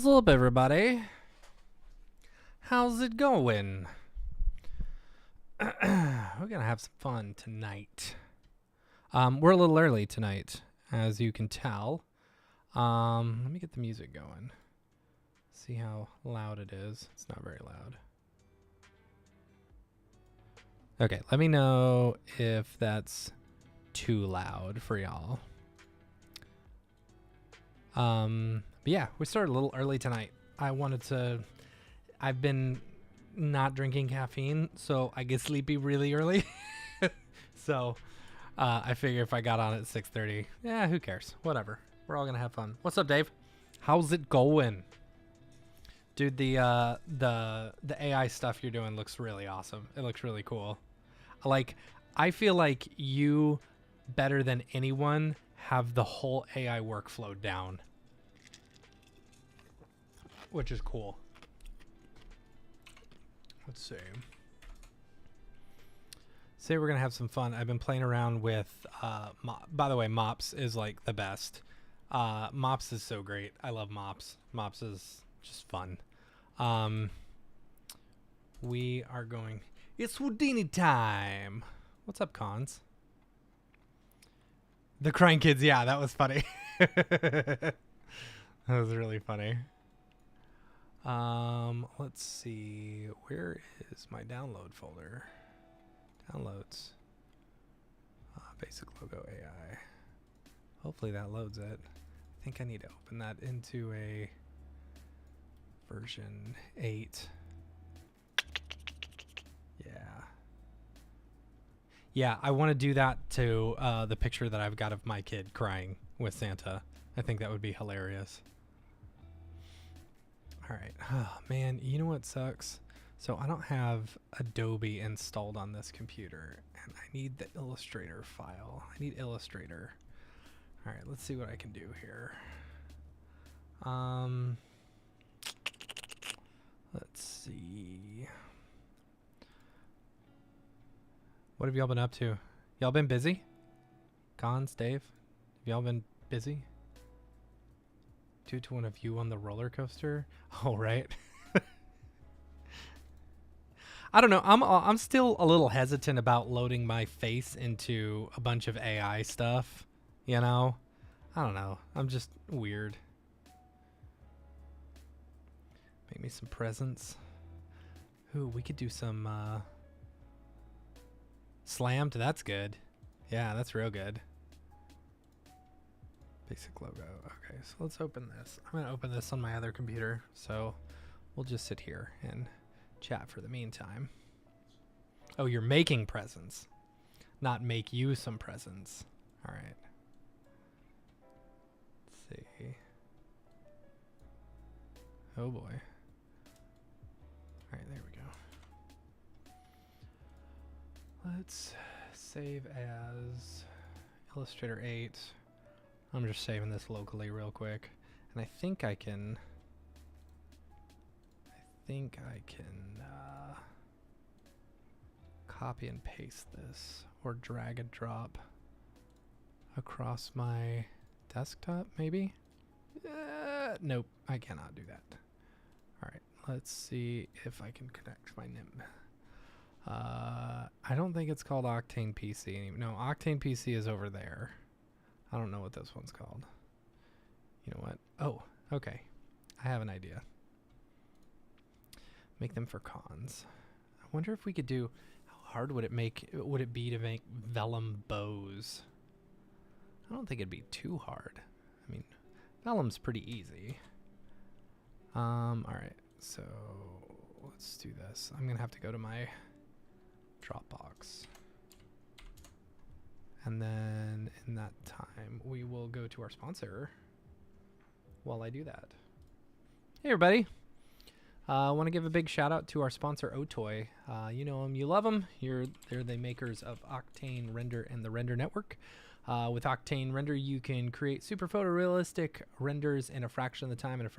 What's up, everybody? How's it going? We're gonna have some fun tonight. We're a little early tonight, as you can tell. Let me get the music going. See how loud it is. It's not very loud. Okay, let me know if that's too loud for y'all. But yeah, we started a little early tonight. I've been not drinking caffeine, so I get sleepy really early. So I figure if I got on at 6:30, yeah, who cares? Whatever. We're all gonna have fun. What's up, Dave? How's it going? Dude, the AI stuff you're doing looks really awesome. It looks really cool. I feel like you, better than anyone, have the whole AI workflow down, which is cool. Let's see. Say we're gonna have some fun. I've been playing around with by the way, Mops is like the best. Mops is so great. I love Mops. Mops is just fun. We are going. It's Houdini time. What's up, Cons? The crying kids. Yeah, that was funny. That was really funny. Let's see. Where is my download folder? Downloads. Basic logo AI. Hopefully that loads it. I think I need to open that into a version 8. Yeah, I want to do that to the picture that I've got of my kid crying with Santa. I think that would be hilarious. All right. Oh, man, you know what sucks? So I don't have Adobe installed on this computer, and I need the Illustrator file. I need Illustrator. All right, let's see what I can do here. Let's see. What have y'all been up to? Y'all been busy? Cons, Dave? Have y'all been busy? 2 to 1 of you on the roller coaster? Oh, right. I don't know. I'm still a little hesitant about loading my face into a bunch of AI stuff. You know? I don't know. I'm just weird. Make me some presents. Ooh, we could do some slammed. That's good. Yeah, that's real good. Basic logo. Okay, so let's open this. I'm gonna open this on my other computer, so we'll just sit here and chat for the meantime. Oh, you're making presents, not make you some presents. All right. Let's see. Oh boy. All right, there we go. Let's save as Illustrator 8. I'm just saving this locally real quick. And I think I can copy and paste this or drag and drop across my desktop, maybe? Nope, I cannot do that. All right, let's see if I can connect my NIM. I don't think it's called Octane PC. No, Octane PC is over there. I don't know what this one's called. You know what? Oh, okay. I have an idea. Make them for cons. I wonder if we could do, how hard would it be to make vellum bows? I don't think it'd be too hard. I mean, vellum's pretty easy. All right, so let's do this. I'm gonna have to go to my Dropbox. And then in that time, we will go to our sponsor while I do that. Hey, everybody. I want to give a big shout out to our sponsor, Otoy. You know them, you love them. They're the makers of Octane Render and the Render Network. With Octane Render, you can create super photorealistic renders in a fraction of the time, and a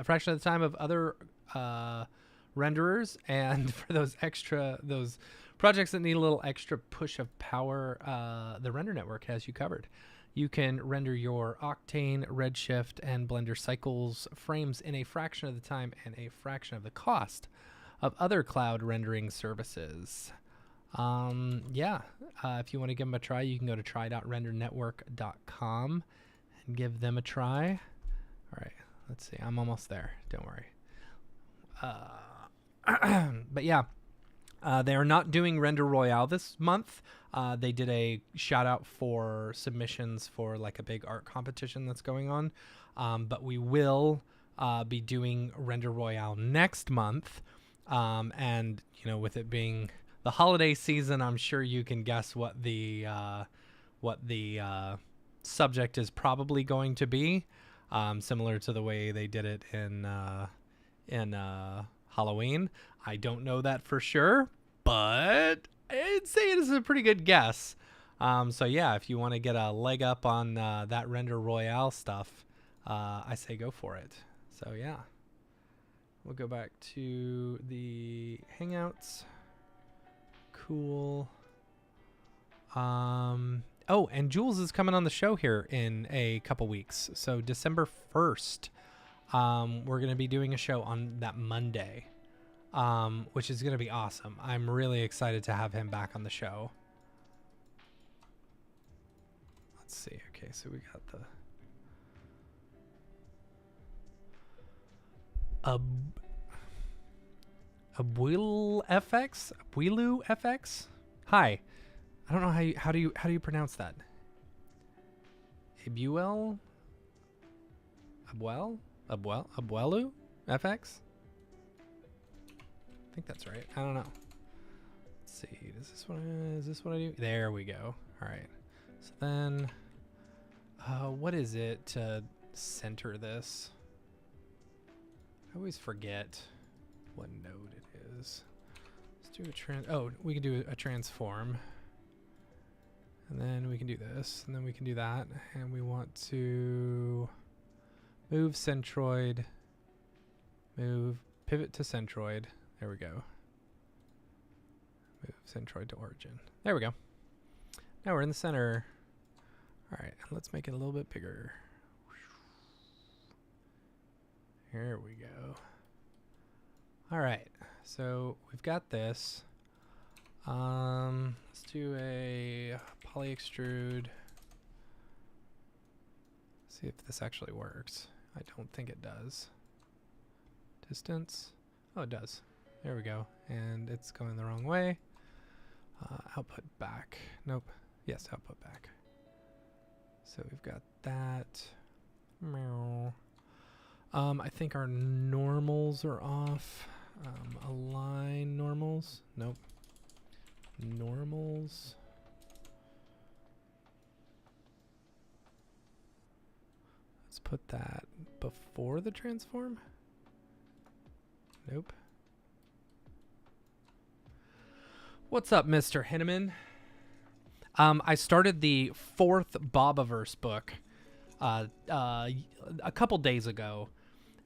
fraction of the time of other renderers. And for those projects that need a little extra push of power, the Render Network has you covered. you can render your Octane, Redshift, and Blender Cycles frames in a fraction of the time and a fraction of the cost of other cloud rendering services. If you want to give them a try, you can go to try.rendernetwork.com and give them a try. All right, let's see. I'm almost there. Don't worry. But yeah, they are not doing Render Royale this month. They did a shout out for submissions for like a big art competition that's going on. But we will be doing Render Royale next month. And you know, with it being the holiday season, I'm sure you can guess what the subject is probably going to be, similar to the way they did it in Halloween. I don't know that for sure, but I'd say it is a pretty good guess. So yeah, if you want to get a leg up on that Render Royale stuff, I say go for it. So yeah, we'll go back to the Hangouts. Cool. Oh, and Jules is coming on the show here in a couple weeks. So December 1st, we're going to be doing a show on that Monday, which is going to be awesome. I'm really excited to have him back on the show. Let's see. Okay, so we got the Abuilu FX. Hi. I don't know how do you pronounce that? Abuelu FX? I think that's right. I don't know. Let's see. Is this what I do? There we go. All right. So then what is it to center this? I always forget what node it is. Let's do we can do a transform. And then we can do this, and then we can do that, and we want to move centroid, pivot to centroid. There we go. Move centroid to origin. There we go. Now we're in the center. All right, let's make it a little bit bigger. Here we go. All right, so we've got this. Let's do a poly extrude. See if this actually works. I don't think it does. Distance. Oh, it does. There we go. And it's going the wrong way. Output back. Nope. Yes, output back. So we've got that. Meow. I think our normals are off. Align normals. Nope. Normals. Let's put that before the transform. Nope. What's up, Mr. Henneman? I started the 4th Bobaverse book a couple days ago,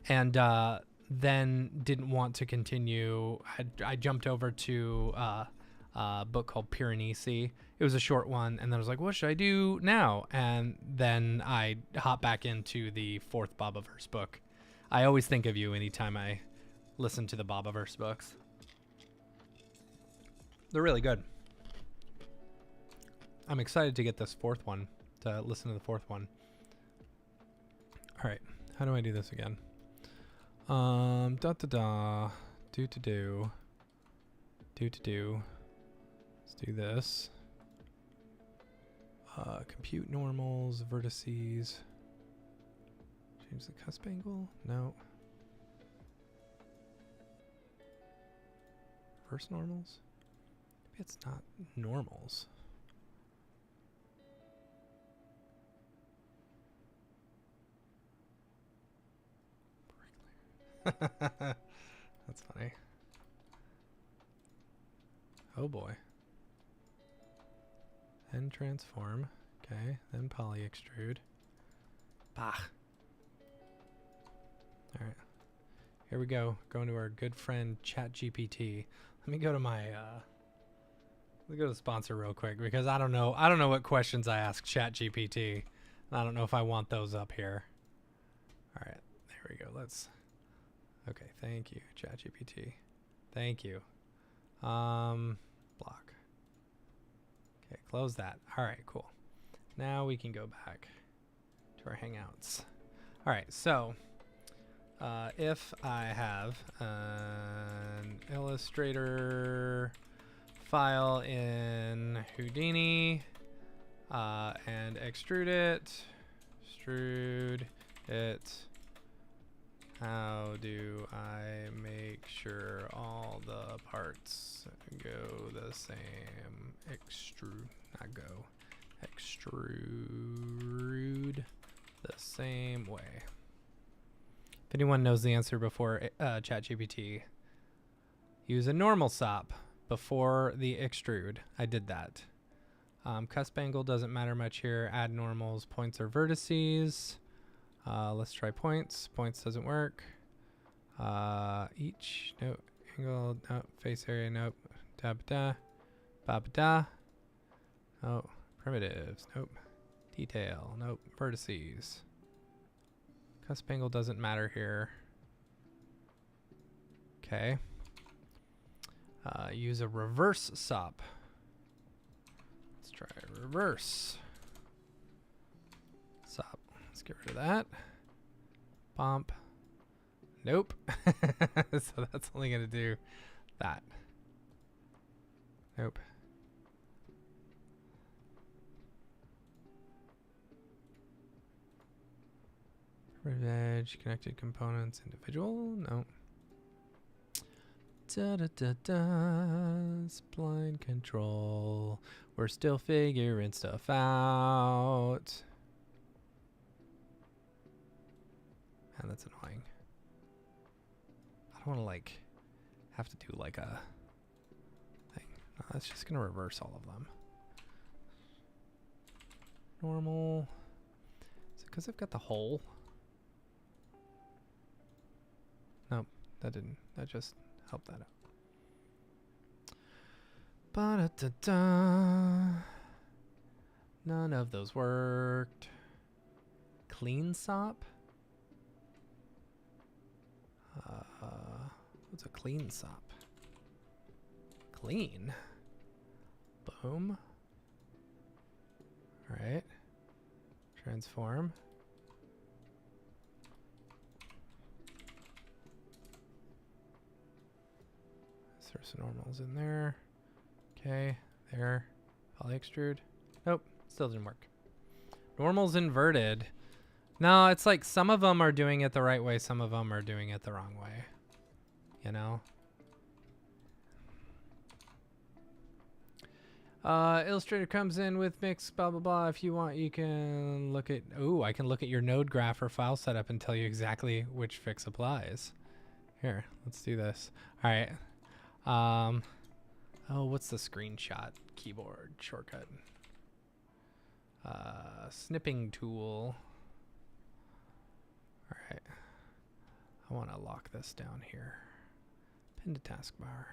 and then didn't want to continue. I jumped over to a book called Piranesi. It was a short one, and then I was like, what should I do now? And then I hopped back into the 4th Bobaverse book. I always think of you anytime I listen to the Bobaverse books. They're really good. I'm excited to get this 4th one, to listen to the 4th one. All right, how do I do this again? Do. Let's do this. Compute normals, vertices. Change the cusp angle? No. Reverse normals? Maybe it's not normals. That's funny. Oh boy. Then transform. Okay. Then poly extrude. Bah. All right. Here we go. Going to our good friend ChatGPT. Let me go to my let me go to the sponsor real quick because I don't know what questions I ask ChatGPT. I don't know if I want those up here. All right, there we go. Let's. Okay, thank you, ChatGPT. Thank you. Block. Okay, close that. All right, cool. Now we can go back to our Hangouts. All right, so if I have an Illustrator file in Houdini and extrude it, how do I make sure all the parts go the same? Extrude the same way. If anyone knows the answer before ChatGPT, use a normal SOP before the extrude. I did that. Cusp angle doesn't matter much here. Add normals, points or vertices. Let's try points. Points doesn't work. Each, no. Angle, no. Face area, nope. Da-ba-da. Ba-ba-da. Oh, primitives, nope. Detail, nope. Vertices. Cusp angle doesn't matter here. Okay. Use a reverse SOP. Let's try a reverse SOP. Let's get rid of that. Bump. Nope. So that's only going to do that. Nope. Edge, connected components, individual. No. Spline control. We're still figuring stuff out. Man, that's annoying. I don't want to like have to do like a thing. No, that's just gonna reverse all of them. Normal. Is it because I've got the hole? Nope, that didn't. That just helped that out. Ba-da-da-da. None of those worked. Clean SOP? What's a clean SOP? Clean. Boom. All right. Transform. There's some normals in there. Okay, there. Poly extrude. Nope, still didn't work. Normals inverted. No, it's like some of them are doing it the right way, some of them are doing it the wrong way. You know? Illustrator comes in with mix, blah, blah, blah. If you want, you can look at... Ooh, I can look at your node graph or file setup and tell you exactly which fix applies. Here, let's do this. All right. Oh, what's the screenshot keyboard shortcut? Snipping tool. All right. I want to lock this down here. Pin to taskbar.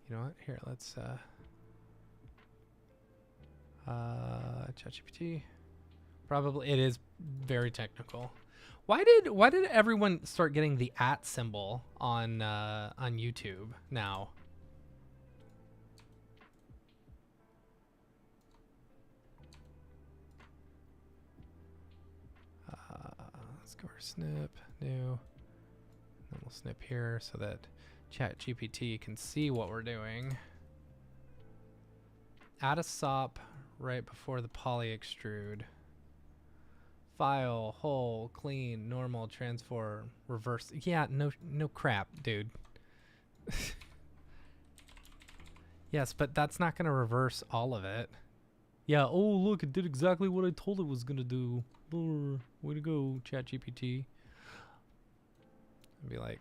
You know what? Here, let's ChatGPT. Probably it is very technical. Why did everyone start getting the @ symbol on YouTube now? Let's go over snip, new. Then we'll snip here so that ChatGPT can see what we're doing. Add a SOP right before the poly extrude. File, whole, clean, normal, transform, reverse. Yeah, no crap, dude. Yes, but that's not gonna reverse all of it. Yeah, oh look, it did exactly what I told it was gonna do. Way to go, ChatGPT. I'd be like,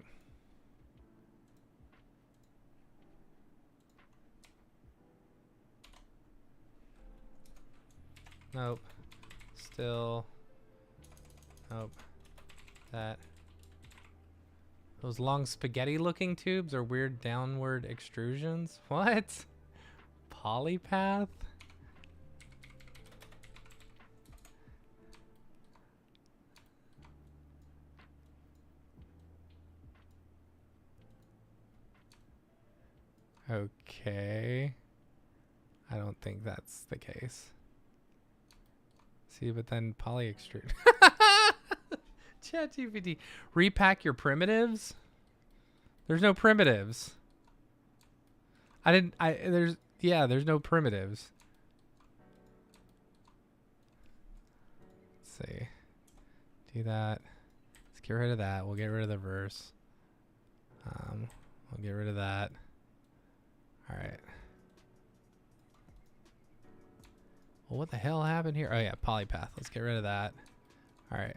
nope. Still. Nope. That. Those long spaghetti looking tubes are weird downward extrusions? What? Polypath? Okay. I don't think that's the case. See, but then polyextrude. ChatGPT. Repack your primitives? There's no primitives. There's no primitives. Let's see. Do that. Let's get rid of that. We'll get rid of the verse. We'll get rid of that. All right. Well, what the hell happened here? Oh yeah, polypath. Let's get rid of that. All right.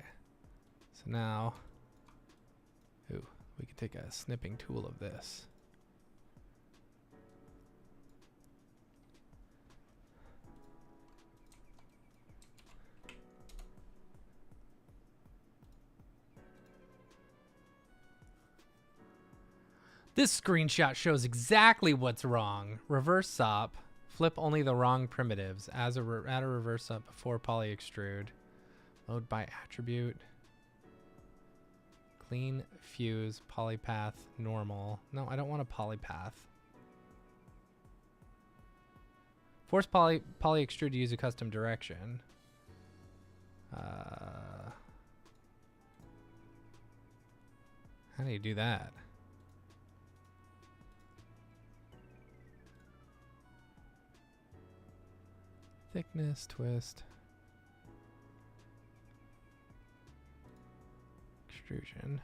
So now, ooh, we can take a snipping tool of this. This screenshot shows exactly what's wrong. Reverse SOP. Flip only the wrong primitives. Add a reverse SOP before polyextrude. Load by attribute. Clean, fuse, polypath, normal. No, I don't want a polypath. Force polyextrude to use a custom direction. How do you do that? Thickness, twist. Extrusion.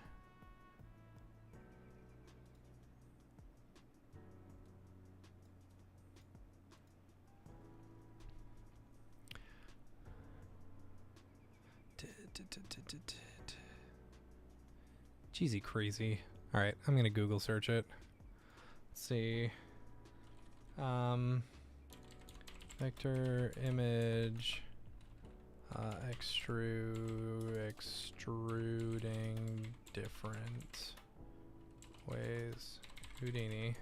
Cheesy crazy. All right, I'm gonna Google search it. Let's see. Vector image extruding different ways. Houdini.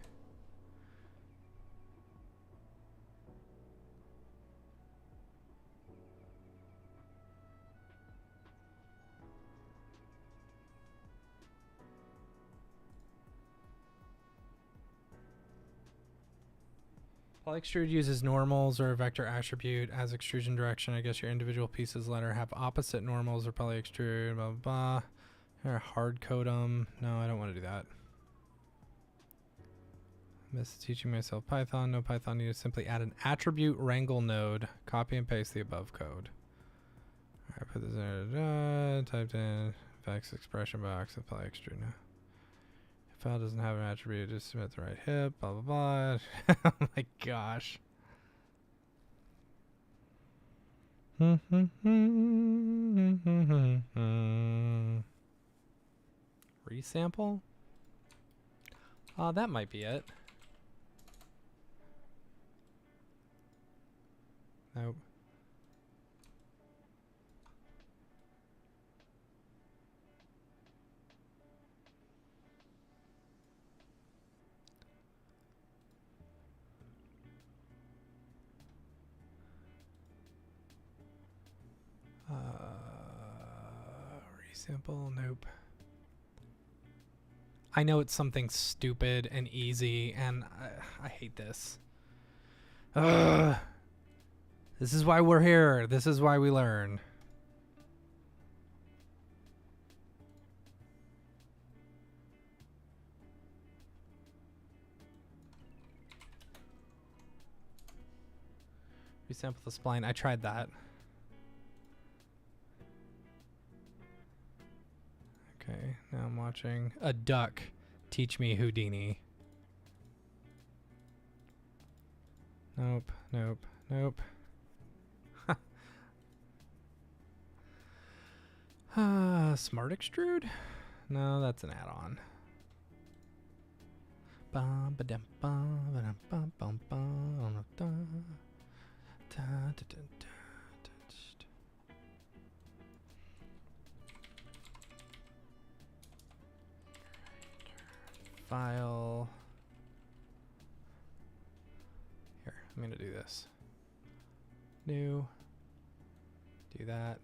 Polyextrude uses normals or a vector attribute as extrusion direction. I guess your individual pieces letter have opposite normals or polyextrude, blah, blah, blah. Or hard code them. No, I don't want to do that. Miss teaching myself Python. No Python needed. Simply add an attribute wrangle node. Copy and paste the above code. All right, put this in. Typed in vex expression box of polyextrude now. File doesn't have an attribute, just submit the right hip, blah, blah, blah. Oh my gosh. Resample? That might be it. Nope. Resample, nope. I know it's something stupid and easy, and I hate this. Ugh. This is why we're here. This is why we learn. Resample the spline. I tried that. Okay, now I'm watching a duck teach me Houdini. Nope, nope, nope. Smart extrude? No, that's an add-on. File. Here, I'm going to do this. New. Do that.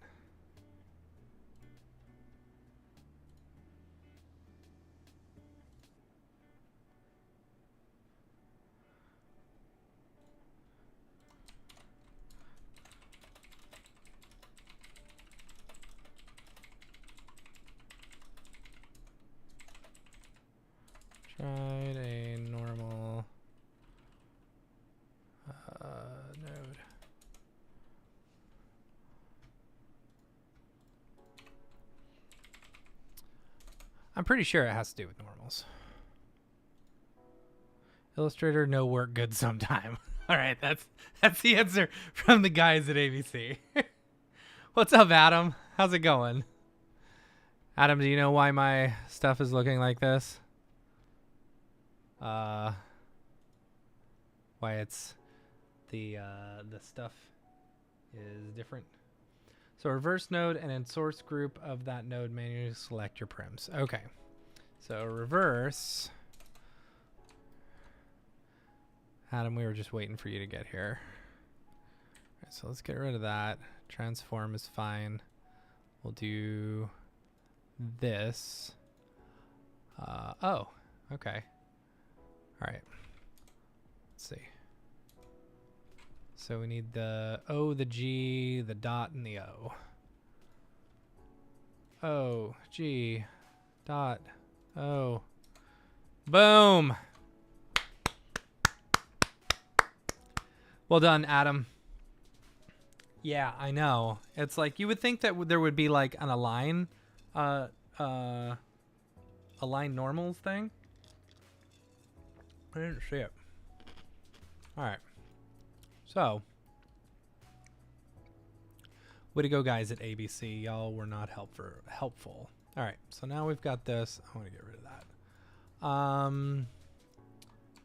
Tried a normal node. I'm pretty sure it has to do with normals. Illustrator, no work, good sometime. All right, that's the answer from the guys at ABC. What's up, Adam? How's it going? Adam, do you know why my stuff is looking like this? Why it's the stuff is different. So reverse node and in source group of that node manually select your prims. Okay. So reverse. Adam, we were just waiting for you to get here. All right, so let's get rid of that. Transform is fine. We'll do this. Oh, okay. All right. Let's see. So we need the O, the G, the dot, and the O. O, G, dot, O. Boom! Well done, Adam. Yeah, I know. It's like you would think that there would be like an align normals thing. I didn't see it. All right. So, way to go, guys at ABC. Y'all were not helpful. All right. So now we've got this. I want to get rid of that.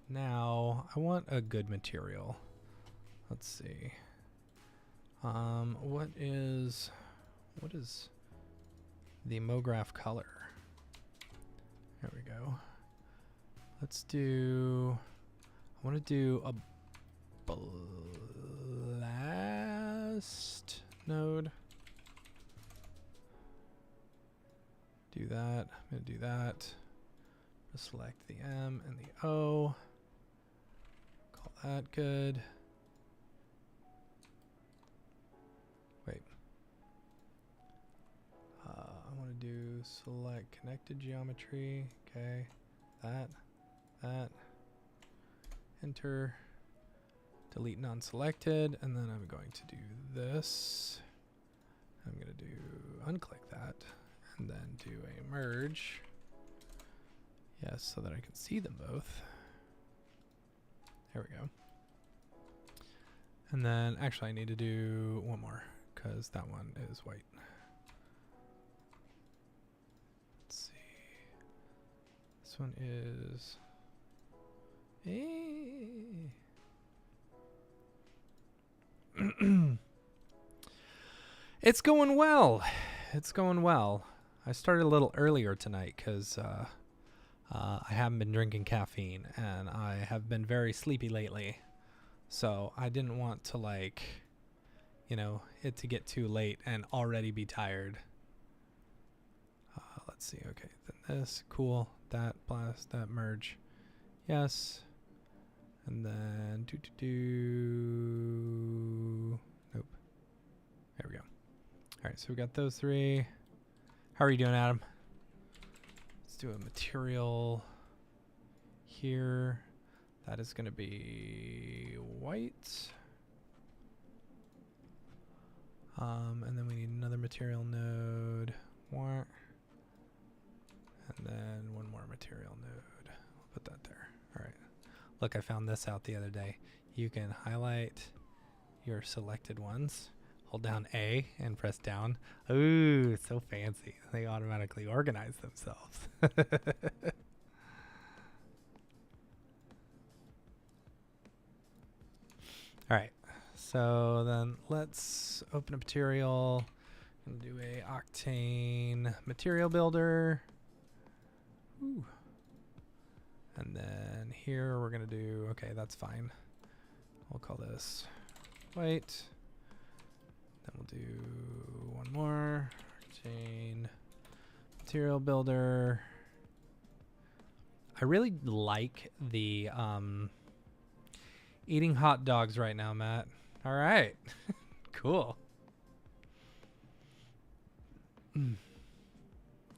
Now I want a good material. Let's see. What is the Mograph color? There we go. Let's do. I want to do a blast node. Do that. I'm going to do that. Select the M and the O. Call that good. Wait. I want to do select connected geometry. Okay. That. Enter. Delete non-selected, and then I'm going to do this. I'm going to do unclick that, and then do a merge. Yes, so that I can see them both. There we go. And then, actually, I need to do one more, because that one is white. Let's see. This one is... It's going well. It's going well. I started a little earlier tonight because I haven't been drinking caffeine and I have been very sleepy lately. So I didn't want to, like, you know, it to get too late and already be tired. Let's see. Okay, then this, cool. That blast, that merge. Yes. And then nope. There we go. All right, so we got those three. How are you doing, Adam? Let's do a material here. That is going to be white. And then we need another material node. And then one more material node. I'll put that there. All right. Look, I found this out the other day. You can highlight your selected ones, hold down A and press down. Ooh, so fancy. They automatically organize themselves. All right, so then let's open a material and do a Octane material builder. Ooh. And then here we're going to do, okay, that's fine. We'll call this white. Then we'll do one more. Octane material builder. I really like the eating hot dogs right now, Matt. All right. Cool.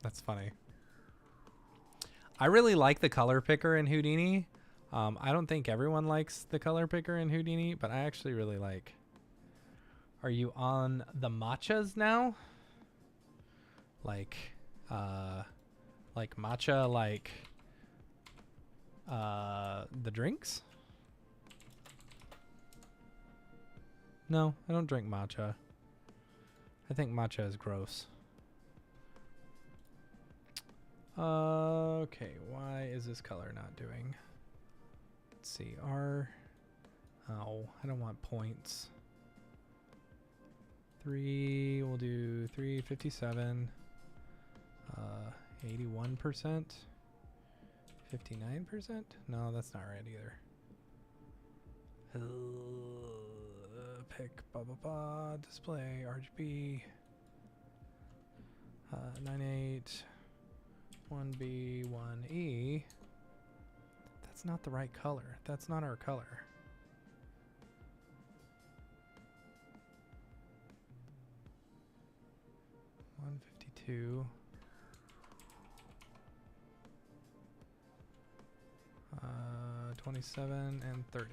That's funny. I really like the color picker in Houdini. I don't think everyone likes the color picker in Houdini, but I actually really like. Are you on the matchas now? Like matcha, like the drinks? No, I don't drink matcha. I think matcha is gross. Okay, why is this color not doing? Let's see, R. Oh, I don't want points. 3, we'll do 357. 81%. 59%? No, that's not right either. Pick blah blah blah. Display RGB. 98. 1B, 1E. That's not the right color. That's not our color. $152. 27 and 30.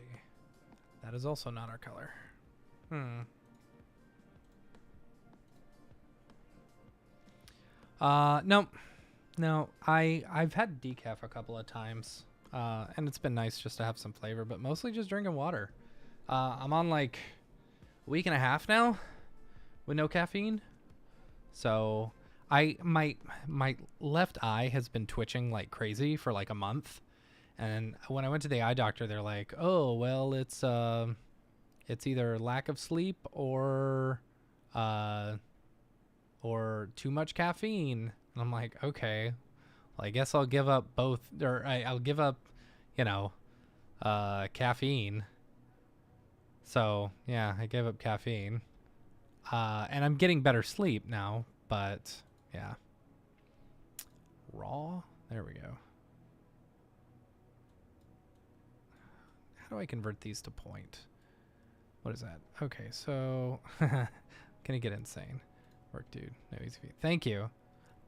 That is also not our color. No, I've had decaf a couple of times, and it's been nice just to have some flavor, but mostly just drinking water. I'm on like a week and a half now with no caffeine, so my left eye has been twitching like crazy for like a month, and when I went to the eye doctor, they're like, "Oh, well, it's either lack of sleep or too much caffeine." And I'm like, okay, well, I guess I'll give up both, or I'll give up, caffeine. So yeah, I gave up caffeine, and I'm getting better sleep now. But yeah, raw. There we go. How do I convert these to point? What is that? Okay, so gonna get insane. Work, dude. No easy feat. Thank you.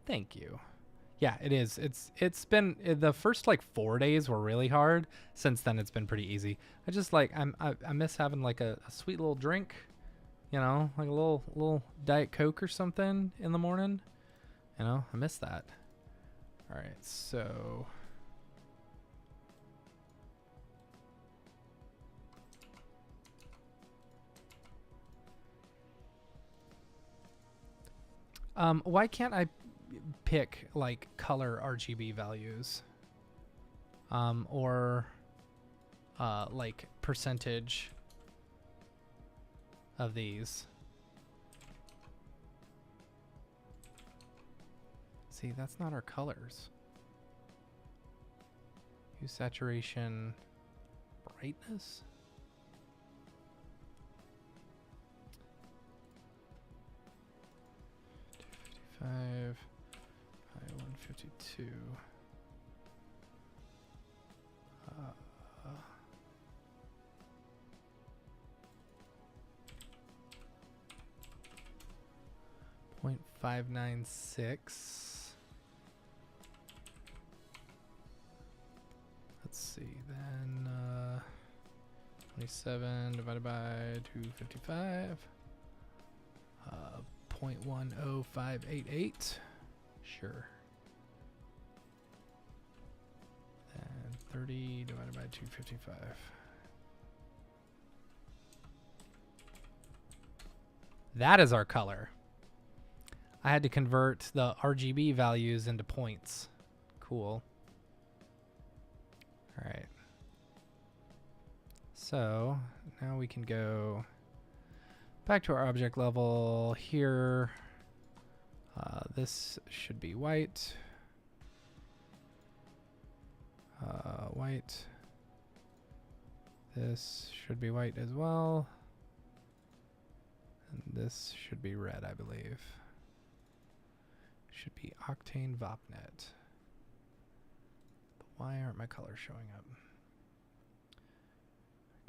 Thank you. Yeah, it is. It's been the first like 4 days were really hard. Since then, it's been pretty easy. I just like I miss having like a sweet little drink, like a little Diet Coke or something in the morning. I miss that. All right, so. Why can't I pick like color RGB values? Or like percentage of these? See, that's not our colors. Hue, saturation, brightness. By 152. 0.596. Let's see, then 27 divided by 255. 0.10588. Sure. And 30 divided by 255. That is our color. I had to convert the RGB values into points. Cool. All right. So now we can go back to our object level here. This should be white. White. This should be white as well. And this should be red, I believe. Should be Octane Vopnet. But why aren't my colors showing up?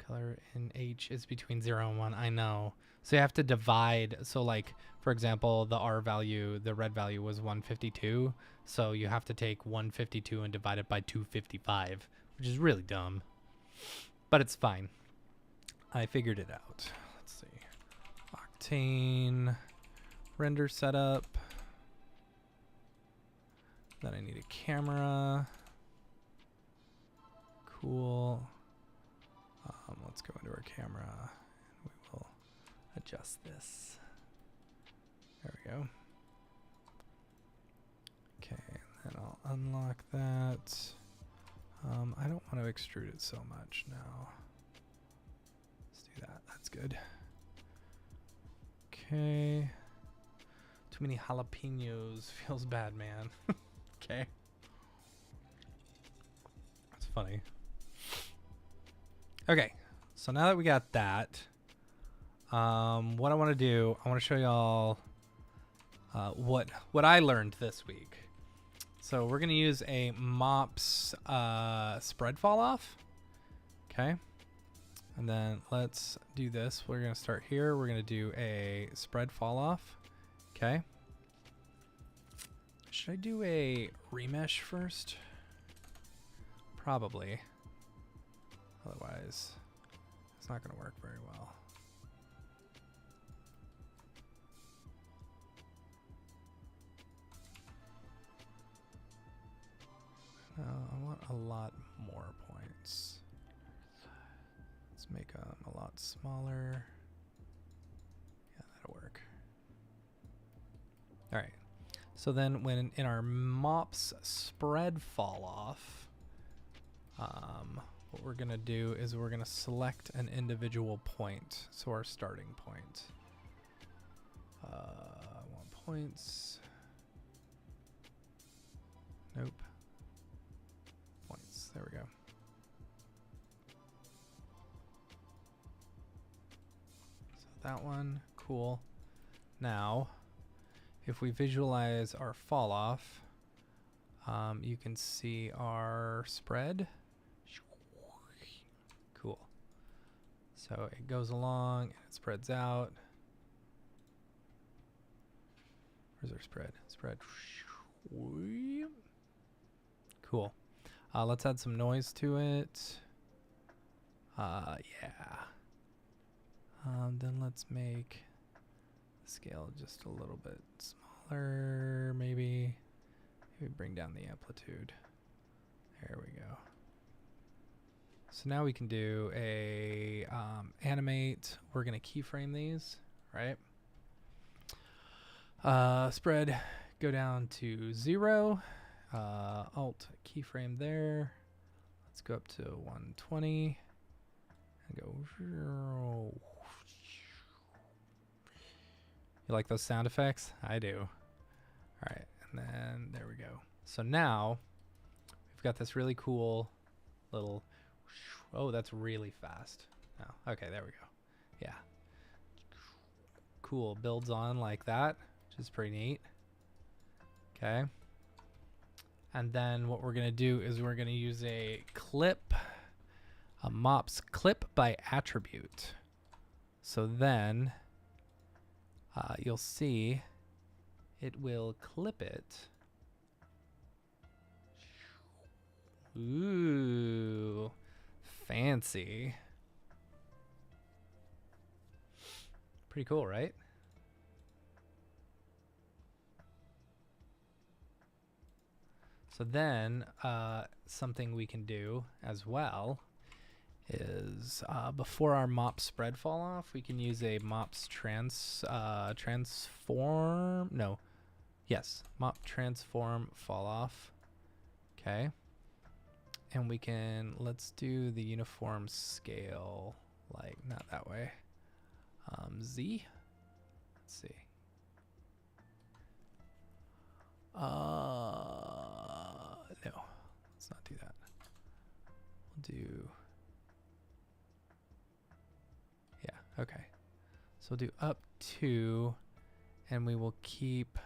Color in H is between 0 and 1. I know. So you have to divide. So like, for example, the R value, the red value was 152. So you have to take 152 and divide it by 255, which is really dumb. But it's fine. I figured it out. Let's see. Octane render setup. Then I need a camera. Cool. Let's go into our camera and we will adjust this. There we go. Okay, and then I'll unlock that. I don't want to extrude it so much now. Let's do that. That's good. Okay. Too many jalapenos. Feels bad, man. Okay. That's funny. Okay. So now that we got that, what I want to do, I want to show y'all what I learned this week. So we're going to use a MOPS spread fall off. Okay. And then let's do this. We're going to start here. We're going to do a spread fall off. Okay. Should I do a remesh first? Probably. Otherwise, it's not going to work very well. I want a lot more points. Let's make them a lot smaller. Yeah, that'll work. All right. So then when in our MOPS spread fall off, what we're going to do is we're going to select an individual point. So our starting point. I want points. Nope. Points. There we go. So that one, cool. Now, if we visualize our fall off, you can see our spread. Cool. So it goes along and it spreads out. Where's our spread? Spread. Cool. Let's add some noise to it. Yeah. Then let's make the scale just a little bit smaller, maybe. Maybe bring down the amplitude. There we go. So now we can do a animate. We're going to keyframe these, right? Spread, go down to 0. Alt keyframe there. Let's go up to 120 and go. You like those sound effects? I do. All right, and then there we go. So now we've got this really cool little. Oh, that's really fast. Oh, okay, there we go. Yeah. Cool. Builds on like that, which is pretty neat. Okay. And then what we're going to do is we're going to use a clip, a MOPS clip by attribute. So then you'll see it will clip it. Ooh, fancy. Pretty cool, right? So then something we can do as well is before our MOPS spread fall off, we can use a MOPS transform. No. Yes. MOPS transform fall off. Okay. And we can, let's do the uniform scale, like not that way. Z. Let's see. No, let's not do that. We'll do Okay. So we'll do up to, and we will keep,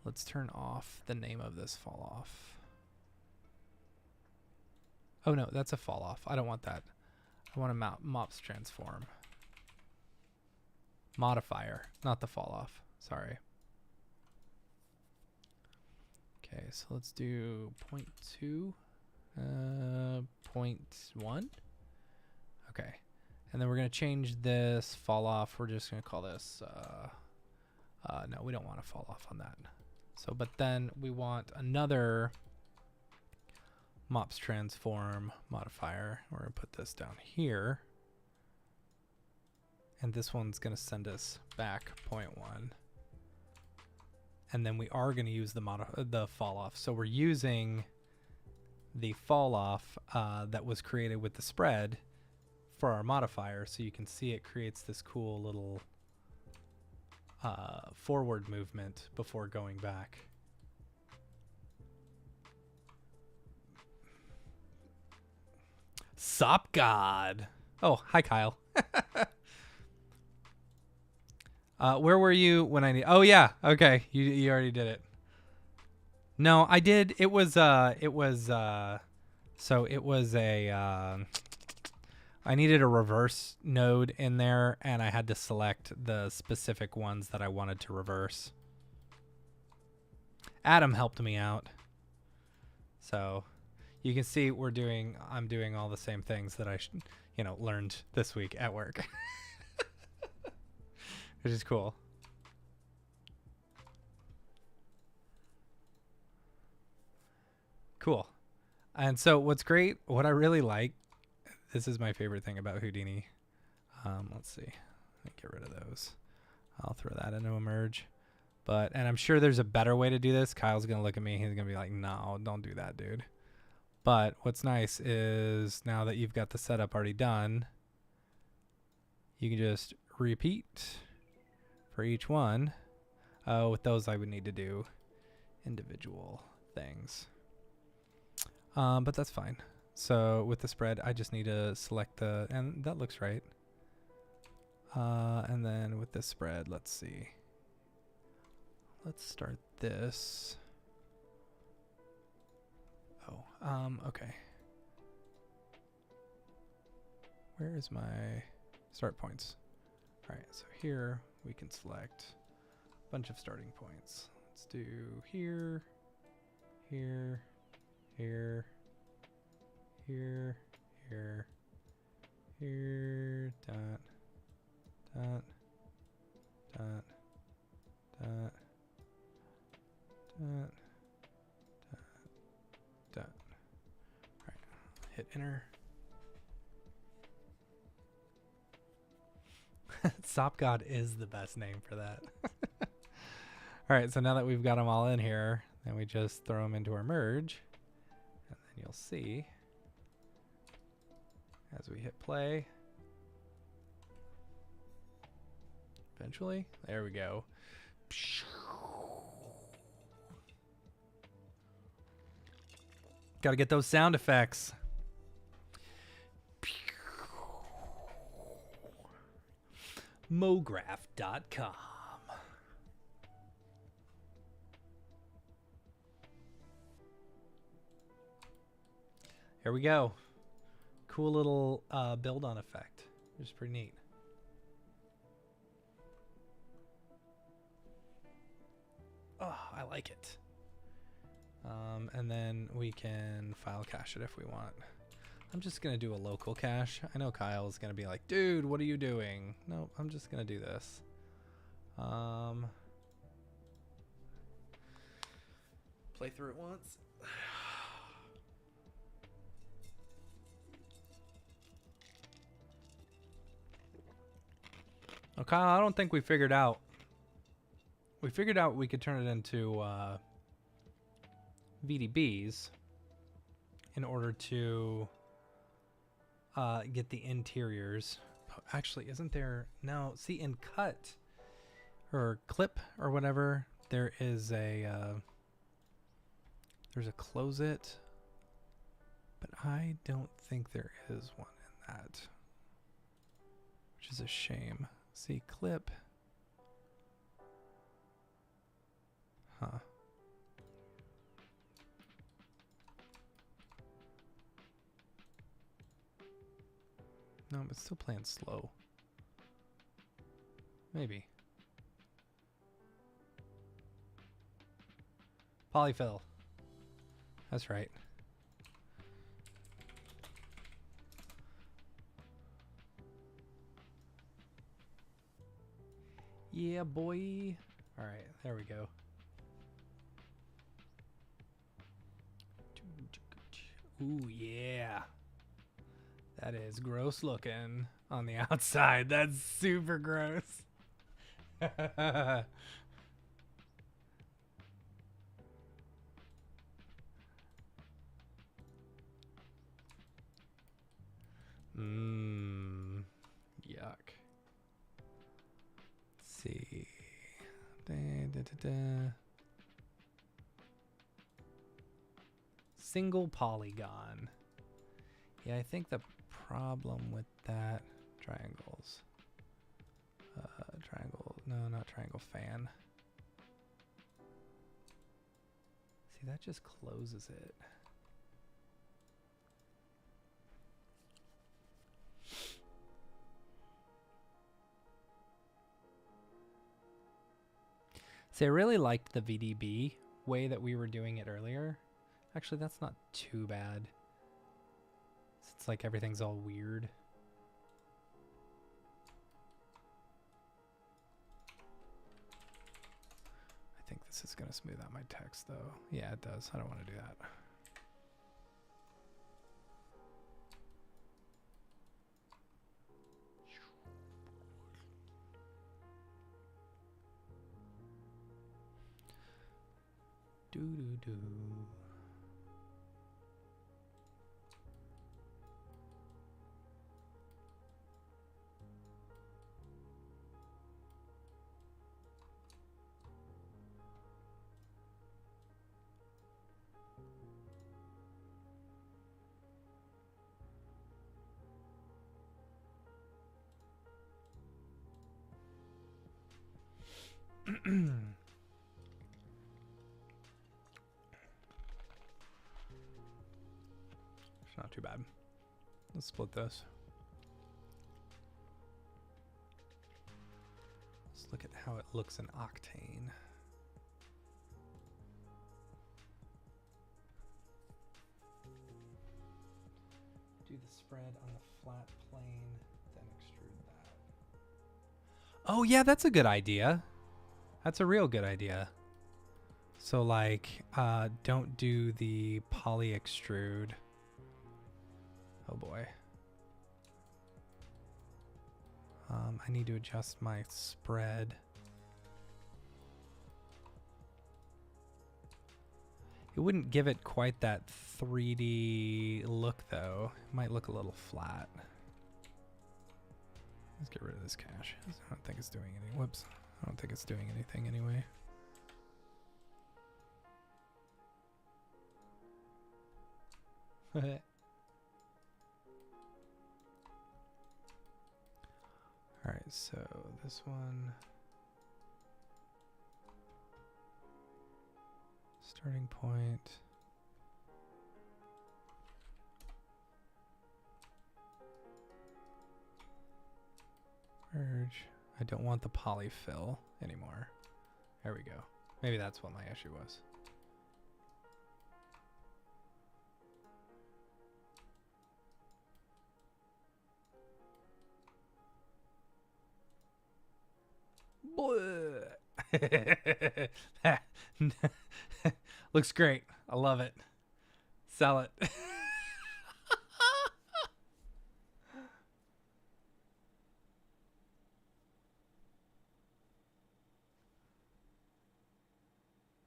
let's turn off the name of this fall off. Oh no, that's a fall off. I don't want that. I want a mops transform. Modifier, not the fall off. Sorry. Okay, so let's do 0.2, 0.1. Okay, and then we're gonna change this fall off. We're just gonna call this, no, we don't want to fall off on that. So, but then we want another mops transform modifier. We're gonna put this down here. And this one's gonna send us back 0.1. And then we are gonna use the fall off. So we're using the fall off that was created with the spread for our modifier. So you can see it creates this cool little forward movement before going back. Sop God. Oh, hi Kyle. Where were you when I need? Oh yeah, okay. You already did it. No, I did. It was so it was a I needed a reverse node in there, and I had to select the specific ones that I wanted to reverse. Adam helped me out. So you can see I'm doing all the same things that I learned this week at work. Which is cool. Cool. And so what's great, what I really like, this is my favorite thing about Houdini. Let's see. Let me get rid of those. I'll throw that into a merge. And I'm sure there's a better way to do this. Kyle's going to look at me. He's going to be like, no, don't do that, dude. But what's nice is now that you've got the setup already done, you can just repeat for each one. With those, I would need to do individual things. But that's fine. So with the spread, I just need to select and that looks right. And then with this spread, let's see. Let's start this. Oh, okay. Where is my start points? All right, so here we can select a bunch of starting points. Let's do here, here, here, here, here, here, dot, dot, dot, dot, dot, dot, dot. All right, hit enter. Sop God is the best name for that. All right, so now that we've got them all in here, then we just throw them into our merge, and then you'll see as we hit play, eventually, there we go. Got to get those sound effects. Mograph.com. Here we go. Cool little build on effect, which is pretty neat. Oh, I like it. And then we can file cache it if we want. I'm just going to do a local cache. I know Kyle's going to be like, dude, what are you doing? No, I'm just going to do this. Play through it once. Oh, Kyle, I don't think we figured out. We figured out we could turn it into VDBs in order to get the interiors. Oh, actually, isn't there? No, see, in cut or clip or whatever, there is there's a close it, but I don't think there is one in that, which which is a shame. See, clip. Huh. No, but still playing slow. Maybe. Polyfill. That's right. Yeah, boy. All right, there we go. Ooh, yeah. That is gross looking on the outside. That's super gross. Yuck. Let's see. Single polygon. Yeah, I think the problem with that triangles. Triangle. No, not triangle fan. See, that just closes it. See, I really liked the VDB way that we were doing it earlier. Actually, that's not too bad. It's like everything's all weird. I think this is going to smooth out my text, though. Yeah, it does. I don't want to do that. Doo-doo-doo. It's not too bad. Let's split this. Let's look at how it looks in Octane. Do the spread on the flat plane, then extrude that. Oh yeah, that's a good idea. That's a real good idea. So like, don't do the poly extrude. Oh boy. I need to adjust my spread. It wouldn't give it quite that 3D look though. It might look a little flat. Let's get rid of this cache. I don't think it's doing any. Whoops. I don't think it's doing anything anyway. Alright, so this one. Starting point. Merge. I don't want the polyfill anymore. There we go. Maybe that's what my issue was. Looks great. I love it. Sell it.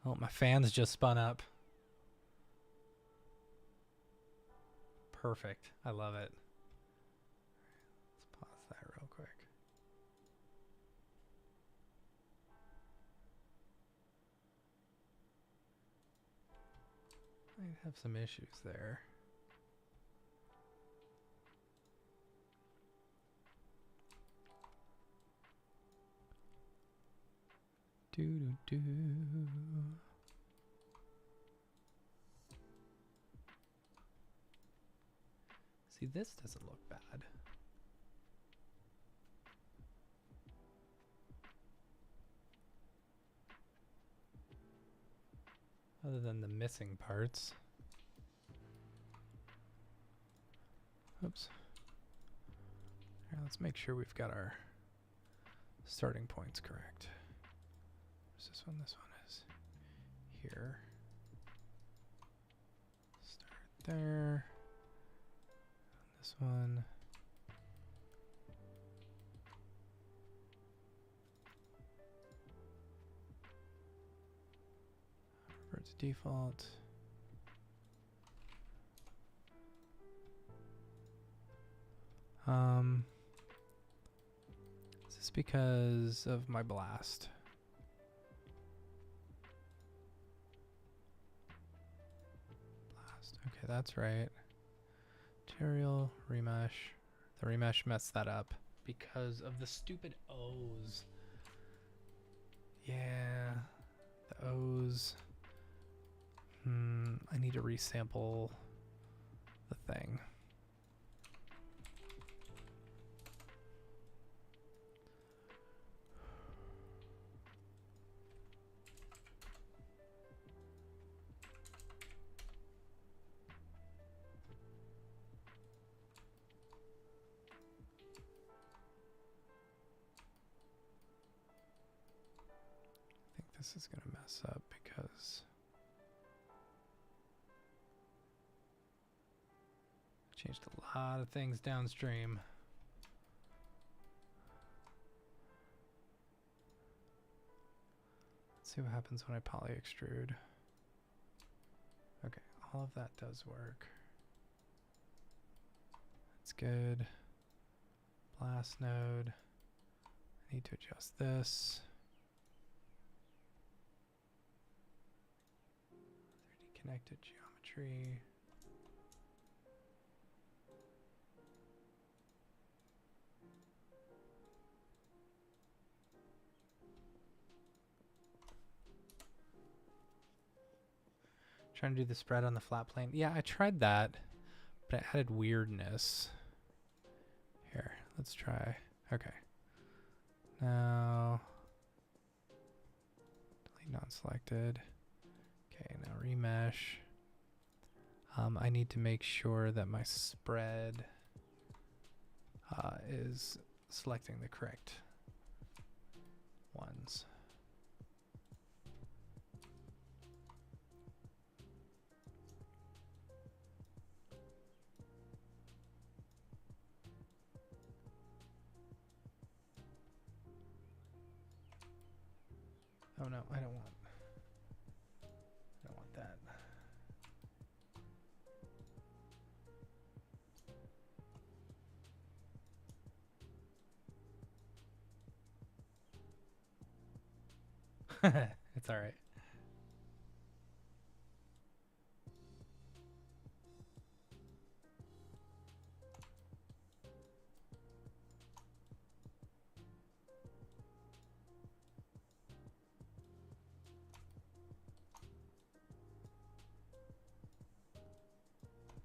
Oh, my fans just spun up. Perfect. I love it. Let's pause that real quick. Might have some issues there. Do do do. See, this doesn't look bad. Other than the missing parts. Oops. Here, let's make sure we've got our starting points correct. Where's this one? This one is here. Start there. This one. Revert to default. Is this because of my blast? Blast. Okay, that's right. Material, remesh. The remesh messed that up because of the stupid O's. Yeah, the O's. I need to resample the thing. This is going to mess up because I changed a lot of things downstream. Let's see what happens when I poly extrude. Okay, all of that does work. That's good. Blast node. I need to adjust this. Connected geometry. Trying to do the spread on the flat plane. Yeah, I tried that, but it added weirdness. Here, let's try. Okay. Now, delete non-selected. Okay, now remesh. I need to make sure that my spread is selecting the correct ones. Oh no, I don't want that. It's all right.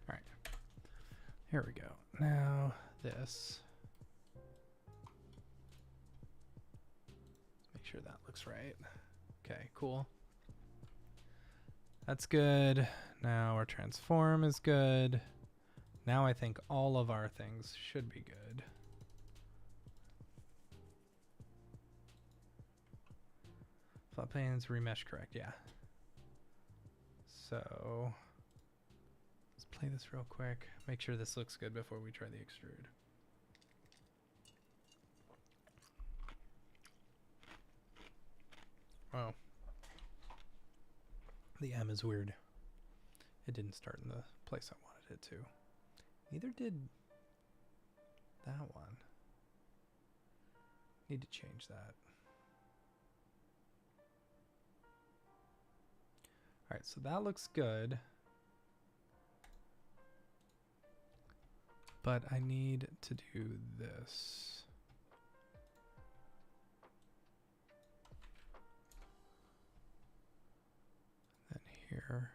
All right. Here we go. Now this. Let's make sure that looks right. Okay, cool. That's good. Now our transform is good. Now I think all of our things should be good. Flat planes, remesh correct, yeah. So let's play this real quick. Make sure this looks good before we try the extrude. Oh. The M is weird. It didn't start in the place I wanted it to. Neither did that one. Need to change that. Alright, so that looks good. But I need to do this. here.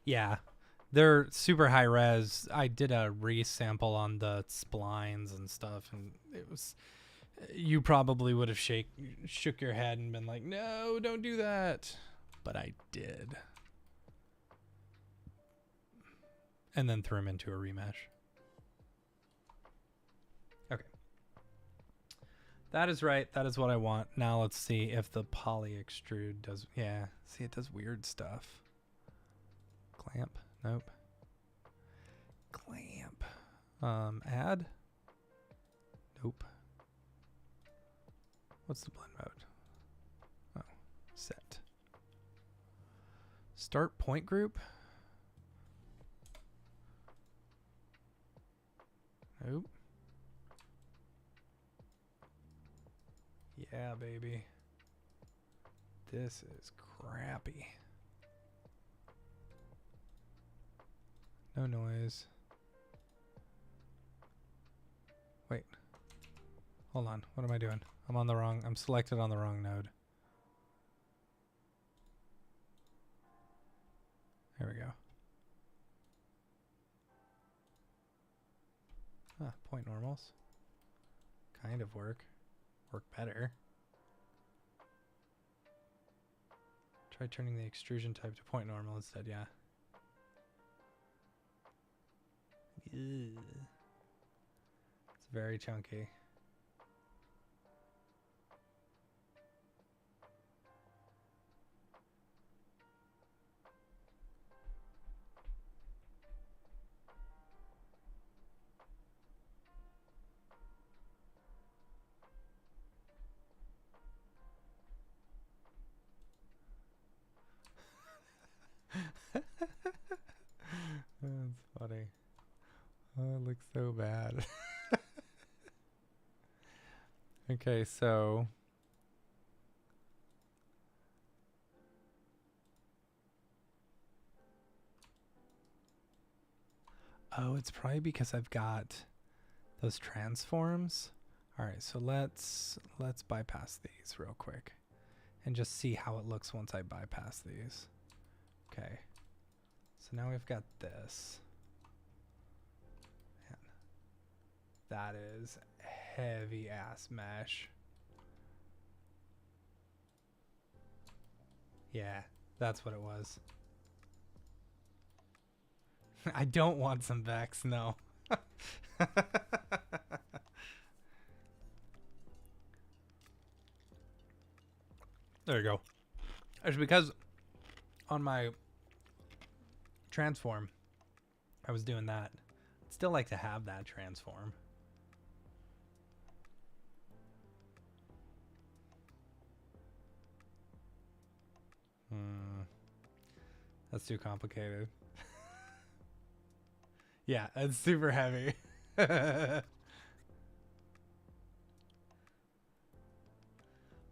Yeah, they're super high res. I did a resample on the splines and stuff, and it was. You probably would have shook your head and been like, "No, don't do that," but I did, and then threw him into a remesh. Okay, that is right. That is what I want. Now let's see if the poly extrude does. Yeah, see, it does weird stuff. Clamp. Nope. Clamp. Add. Nope. What's the blend mode? Oh, set. Start point group. Nope. Yeah, baby. This is crappy. No noise. Wait. Hold on. What am I doing? I'm selected on the wrong node. There we go. Ah, point normals. Kind of work. Work better. Try turning the extrusion type to point normal instead, yeah. Ew. It's very chunky. That's funny. Oh, it looks so bad. Okay, so oh, it's probably because I've got those transforms. All right, so let's bypass these real quick and just see how it looks once I bypass these. Okay. So now we've got this. Man, that is heavy ass mesh. Yeah, that's what it was. I don't want some Vex, no. There you go. It's because on my transform, I was doing that. I'd still like to have that transform. That's too complicated. Yeah, it's super heavy. Well,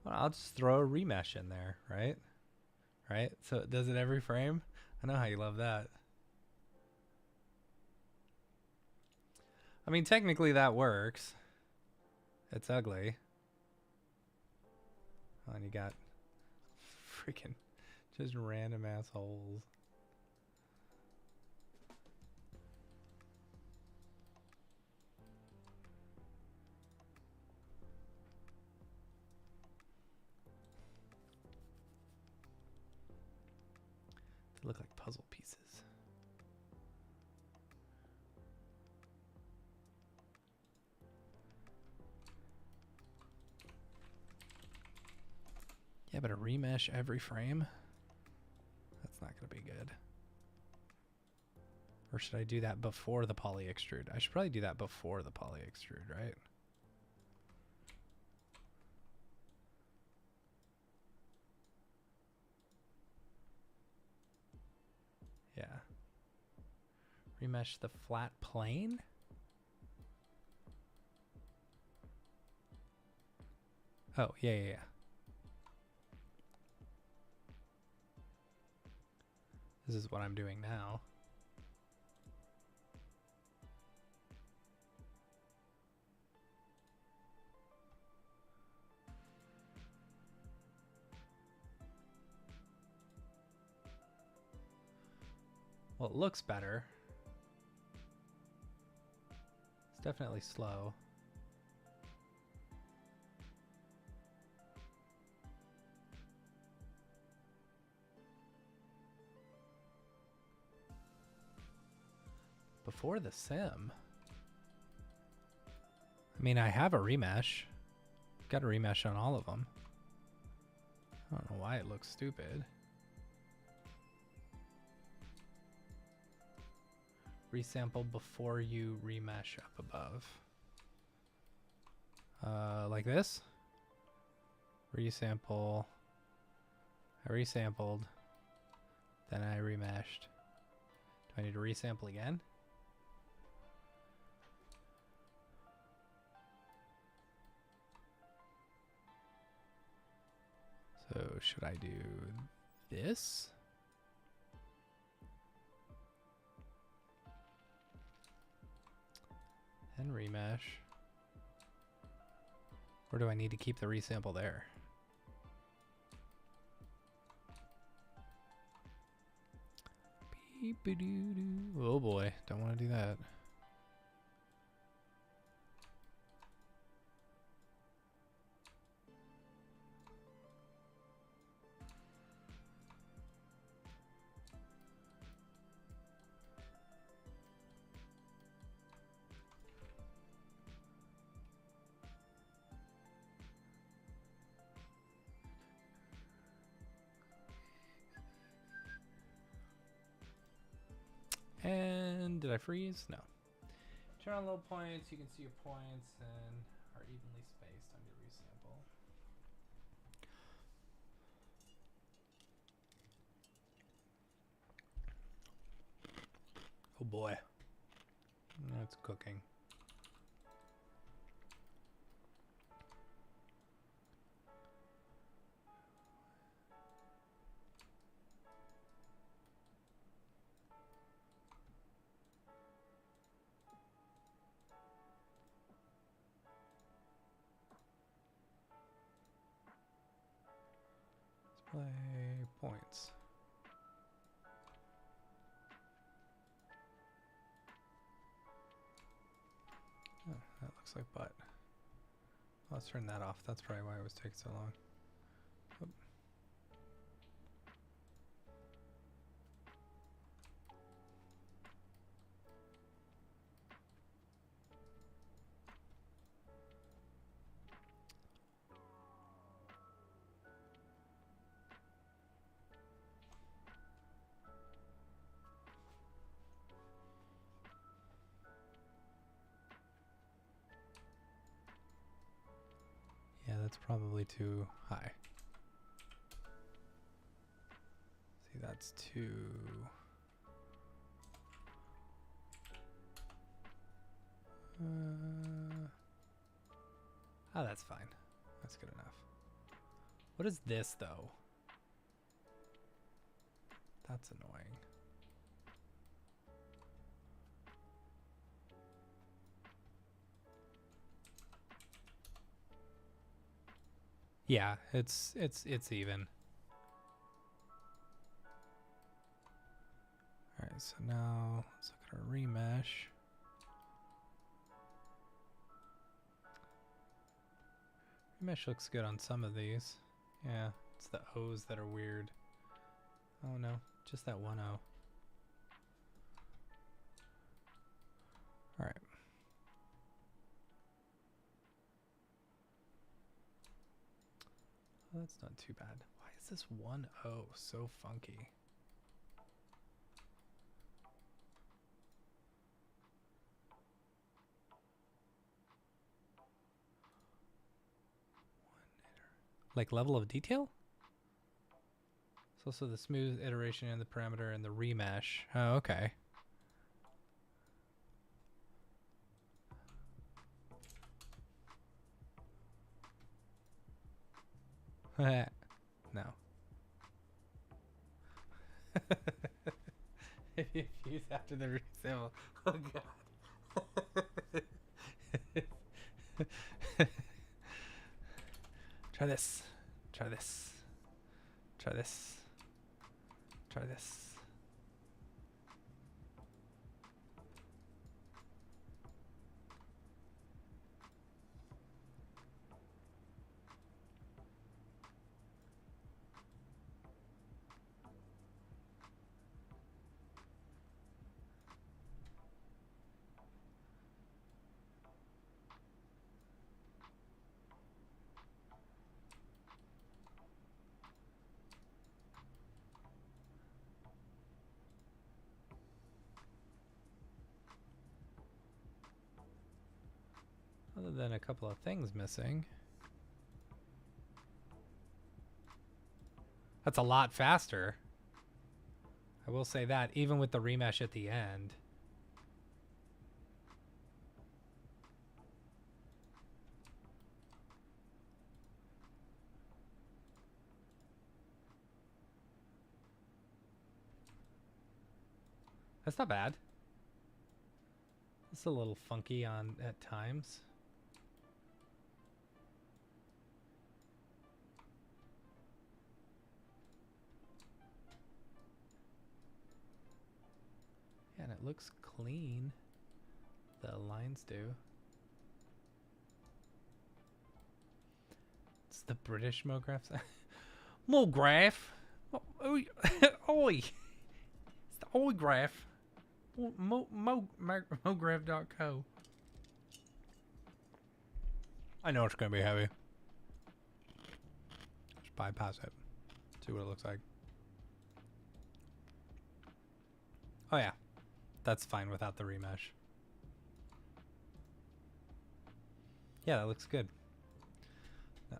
I'll just throw a remesh in there, right? Right? So it does it every frame? I know how you love that. I mean, technically that works. It's ugly. Oh, and you got freaking just random assholes. They look like puzzle pieces. Yeah, but a remesh every frame? That's not going to be good. Or should I do that before the poly extrude? I should probably do that before the poly extrude, right? Yeah. Remesh the flat plane? Oh, yeah. This is what I'm doing now. Well, it looks better. It's definitely slow. Before the sim. I mean, I have a remesh. Got a remesh on all of them. I don't know why it looks stupid. Resample before you remesh up above. Like this. Resample. I resampled. Then I remeshed. Do I need to resample again? So should I do this? And remesh. Or do I need to keep the resample there? Beep-a-doo-doo. Oh boy, don't want to do that. And did I freeze? No. Turn on low points. You can see your points and are evenly spaced on your resample. Oh boy. It's cooking. Play points. Oh, that looks like butt. Let's turn that off. That's probably why it was taking so long. Oop. Yeah, that's probably too high. See, that's too... oh, that's fine. That's good enough. What is this, though? That's annoying. Yeah, it's even. All right, so now let's look at our remesh. Remesh looks good on some of these. Yeah, it's the O's that are weird. Oh no, just that one O. All right. Oh, that's not too bad. Why is this one O so funky? Like level of detail? It's also the smooth iteration and the parameter and the remesh. Oh, okay. No. If you fuse after the resample. Oh god. Try this. Try this. Try this. Try this. than a couple of things missing. That's a lot faster. I will say that, even with the remesh at the end. That's not bad. It's a little funky at times. Yeah, and it looks clean. The lines do. It's the British Mograph. Mograph. Oi. It's the Mograph. Mograph.co. I know it's going to be heavy. Just bypass it. See what it looks like. Oh yeah. That's fine without the remesh. Yeah, that looks good.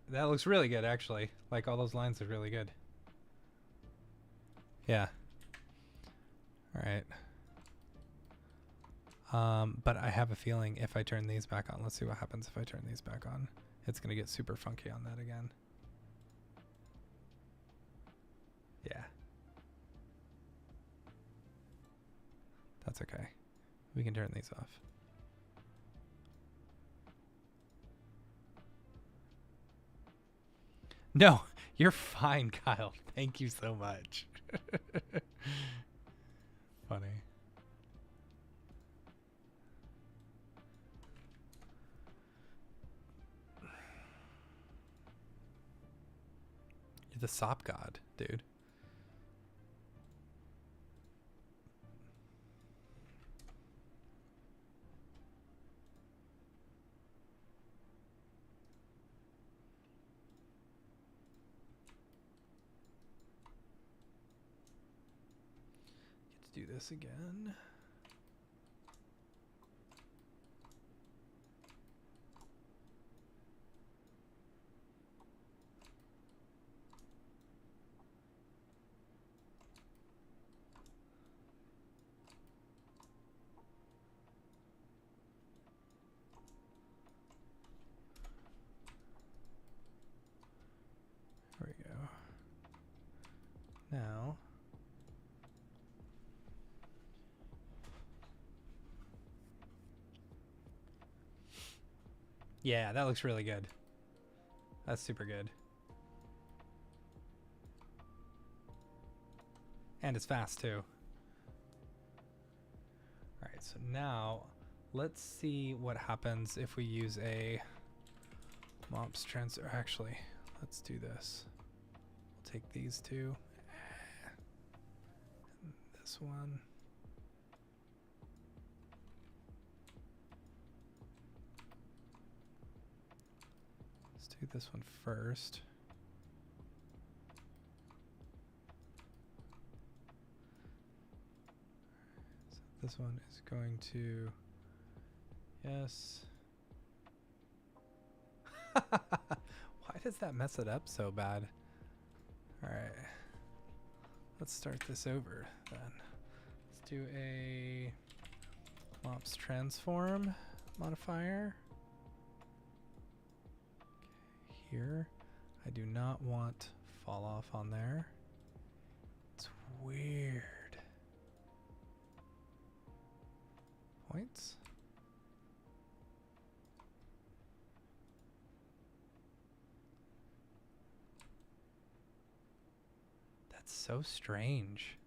That looks really good, actually. Like, all those lines are really good. Yeah. Alright. But I have a feeling if I turn these back on, let's see what happens if I turn these back on. It's going to get super funky on that again. Yeah. That's okay. We can turn these off. No, you're fine, Kyle. Thank you so much. Funny. You're the sop god, dude. Let's do this again. There we go. Now, yeah, that looks really good. That's super good. And it's fast too. Alright, so now let's see what happens if we use a MOPS transfer. Actually, let's do this. We'll take these two. And this one. Let's do this one first. So this one is going to, yes. Why does that mess it up so bad? All right, let's start this over then. Let's do a MOPS transform modifier. Okay, here, I do not want fall off on there. It's weird. Points. That's so strange.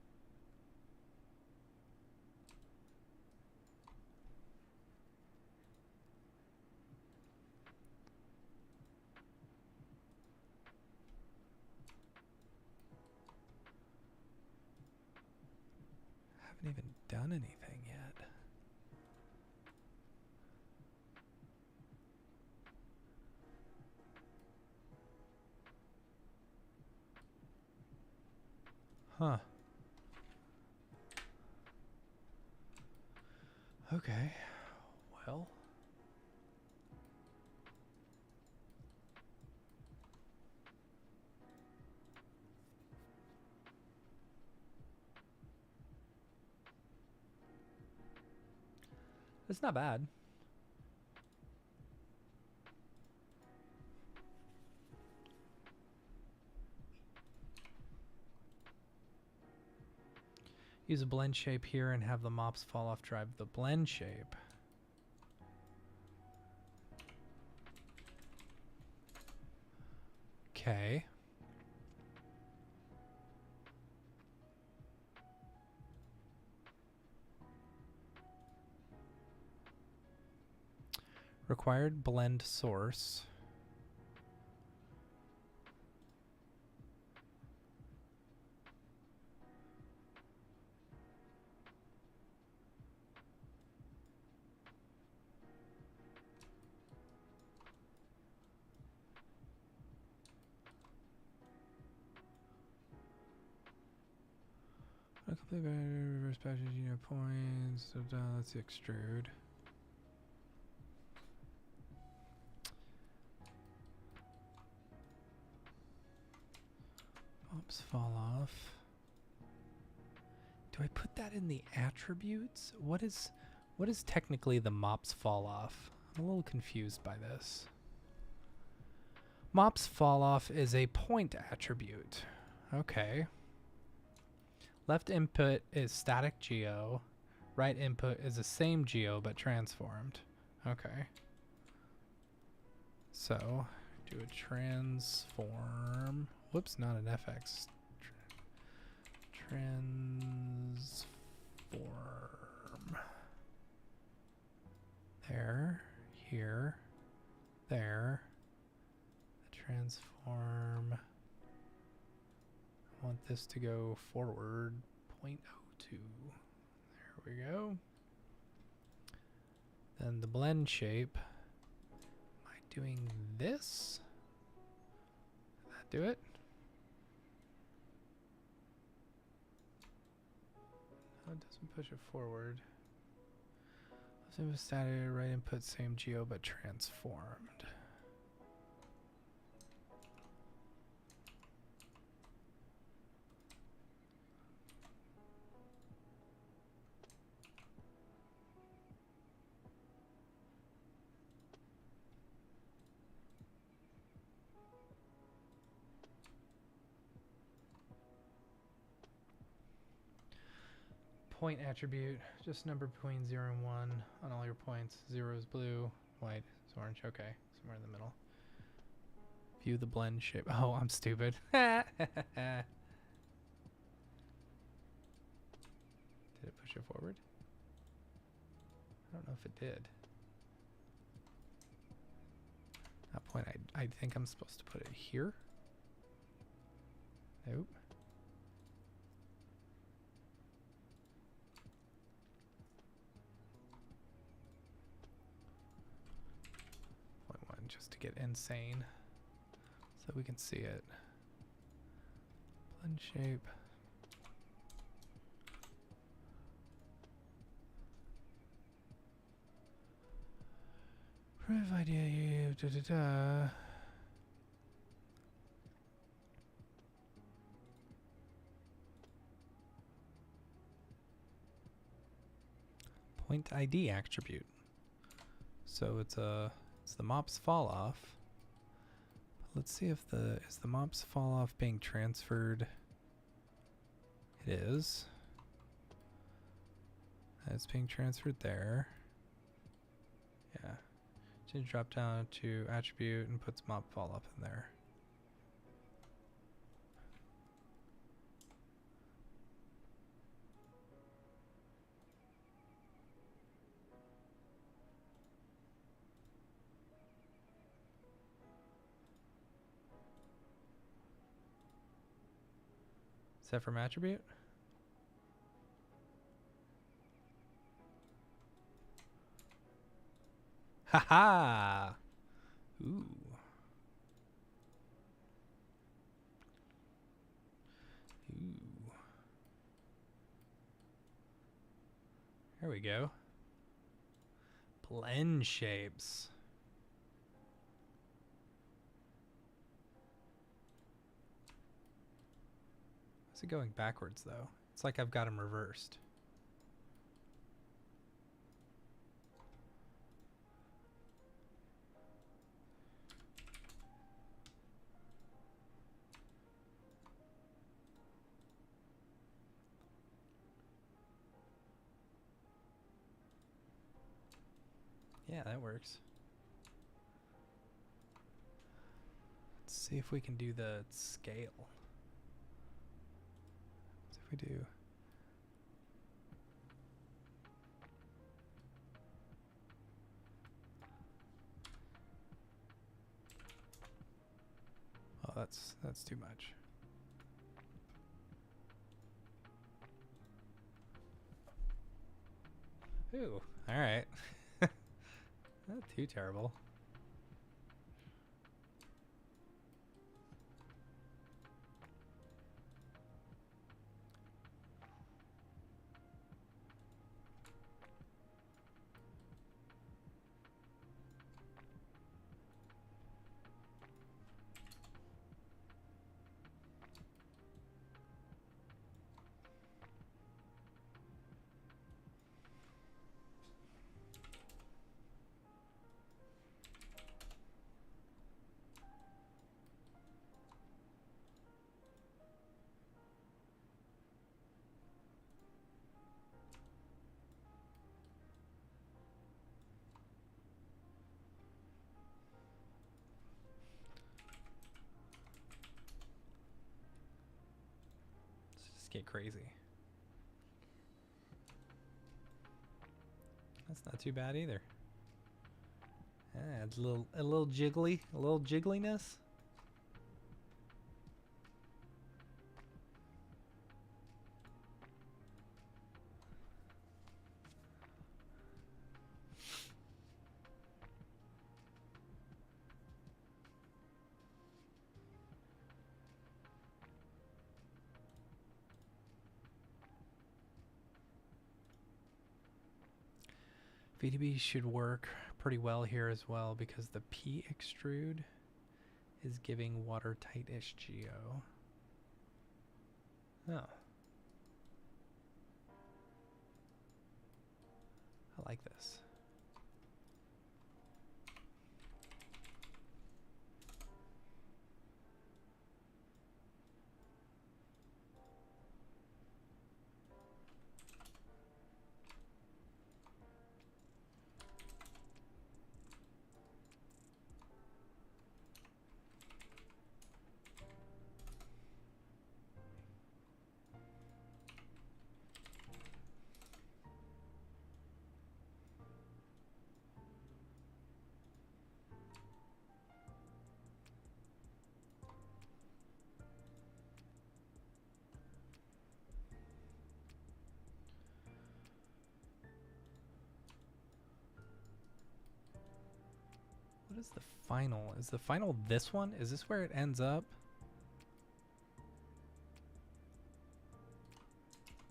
Haven't even done anything yet. Huh. Okay. Well. It's not bad. Use a blend shape here and have the mops fall off drive the blend shape. Okay. Required blend source. Complete reverse packaging points. Let's extrude. Mops fall off. Do I put that in the attributes? What is technically the mops fall off? I'm a little confused by this. Mops fall off is a point attribute. Okay. Left input is static geo. Right input is the same geo but transformed. Okay. So, do a transform. Whoops, not an FX. Transform. There, here, there. Transform. I want this to go forward 0.02. There we go. Then the blend shape. Am I doing this? Did that do it? No, it doesn't push it forward. Left input static, right input same geo but transformed. Point attribute, just number between 0 and 1 on all your points. 0 is blue, white is orange. Okay, somewhere in the middle. View the blend shape. Oh, I'm stupid. Did it push it forward? I don't know if it did. That point, I think I'm supposed to put it here. Nope. Just to get insane so we can see it. Blend shape. Proof idea. Da, da, da. Point ID attribute. So it's the mops fall off. Let's see if is the mops fall off being transferred. It is. It's being transferred there. Yeah. Change drop down to attribute and puts mop fall off in there. Set from attribute. Haha. Ooh. Ooh. There we go. Blend shapes. Is it going backwards though? It's like I've got them reversed. Yeah, that works. Let's see if we can do the scale. See if we do. Oh, that's too much. Ooh, all right. Not too terrible. Let's just get crazy. That's not too bad either. Adds a little jiggliness. VDB should work pretty well here as well because the P extrude is giving watertight-ish geo. Oh. I like this. What is the final? Is the final this one? Is this where it ends up?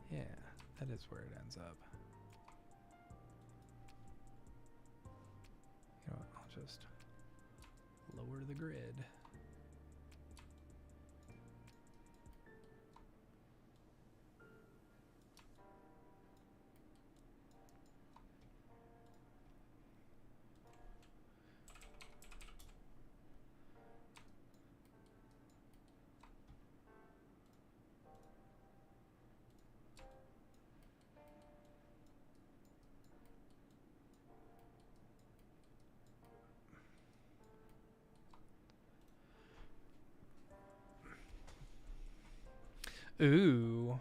Yeah, that is where it ends up. You know what? I'll just lower the grid. Ooh.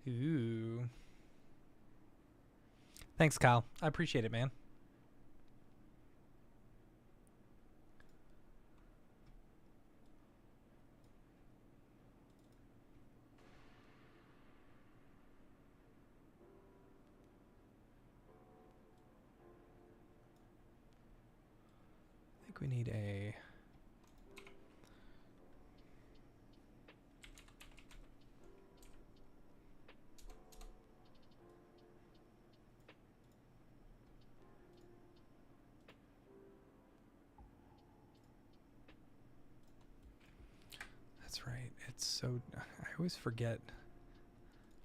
Ooh. Thanks, Kyle. I appreciate it, man. think we need a... That's right. It's so... I always forget.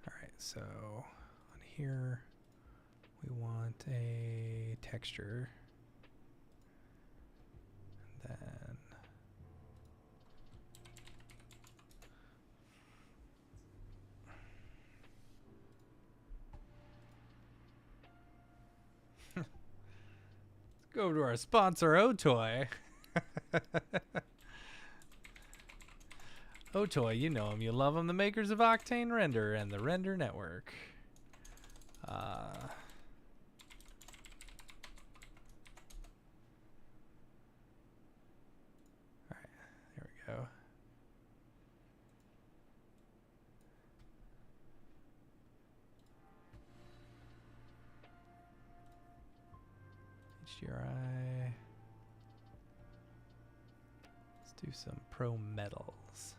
All right, so on here, we want a texture. And then... Let's go over to our sponsor, Otoy. Otoy, you know them, you love them, the makers of Octane Render and the Render Network. All right, there we go. HDRI. Let's do some pro metals.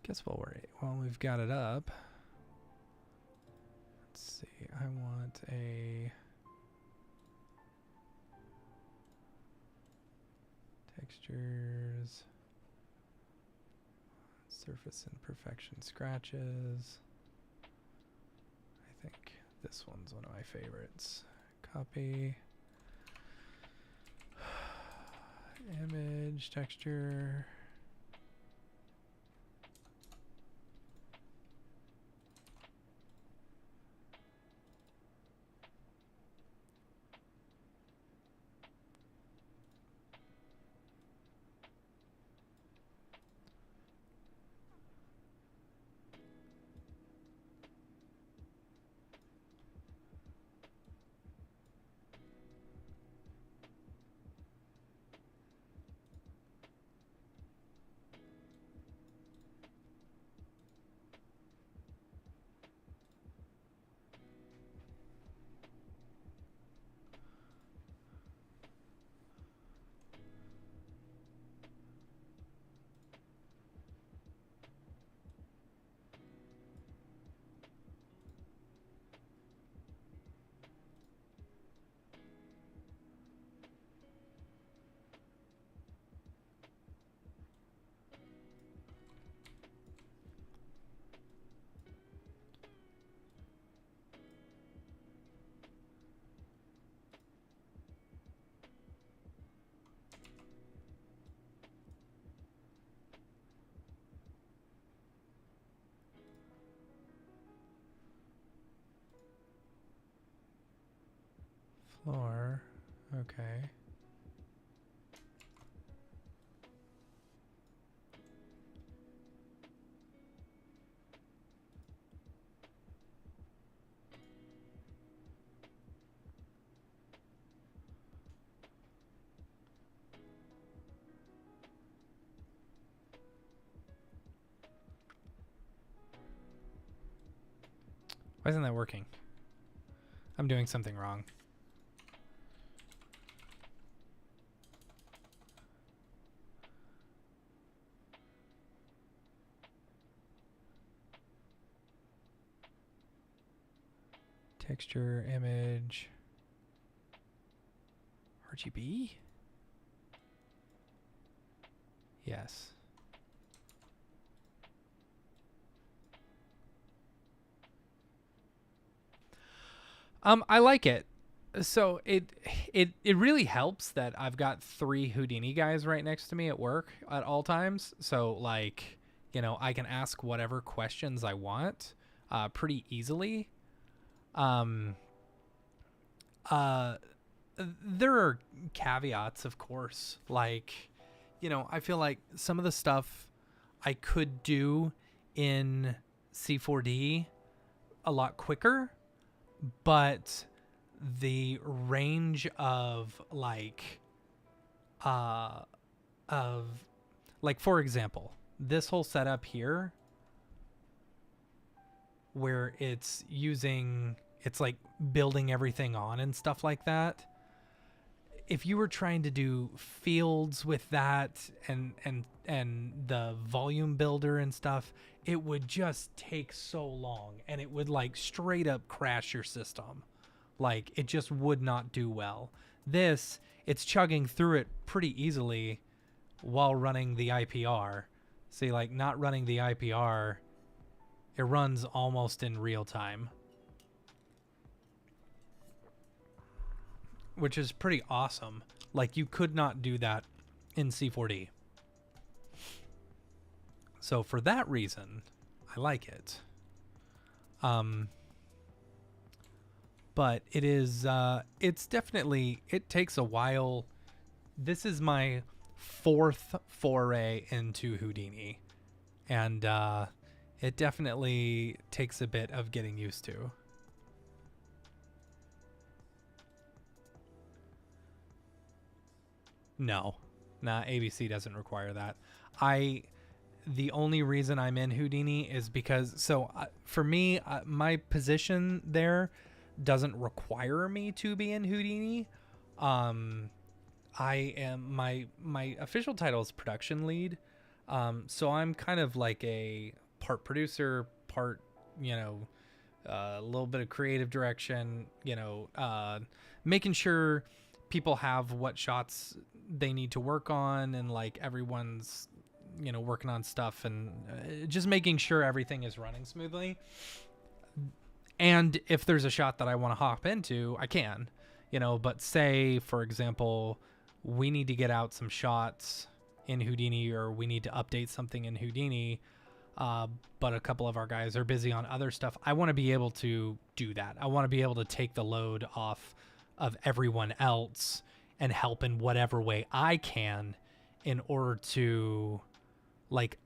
Guess while we've got it up, let's see. I want a textures, surface imperfection scratches. I think this one's one of my favorites. Copy, image, texture. Floor, okay. Why isn't that working? I'm doing something wrong. Texture, image, RGB? Yes. I like it. So it really helps that I've got 3 Houdini guys right next to me at work at all times. So like, you know, I can ask whatever questions I want pretty easily. There are caveats, of course. Like, you know, I feel like some of the stuff I could do in C4D a lot quicker, but the range of for example, this whole setup here where it's like building everything on and stuff like that. If you were trying to do fields with that and the volume builder and stuff, it would just take so long, and it would like straight up crash your system. Like, it just would not do well. This, it's chugging through it pretty easily while running the IPR. See, like, not running the IPR, it runs almost in real time, which is pretty awesome. Like, you could not do that in C4D. So for that reason, I like it. But it is, it's definitely, it takes a while. This is my 4th foray into Houdini, and it definitely takes a bit of getting used to. No, ABC doesn't require that. The only reason I'm in Houdini is because, for me, my position there doesn't require me to be in Houdini. I am, my official title is production lead. So I'm kind of like a part producer, part, a little bit of creative direction, making sure people have what shots they need to work on, and like everyone's, working on stuff, and just making sure everything is running smoothly. And if there's a shot that I want to hop into, I can, but say, for example, we need to get out some shots in Houdini, or we need to update something in Houdini, but a couple of our guys are busy on other stuff. I want to be able to do that. I want to be able to take the load off of everyone else and help in whatever way I can in order to like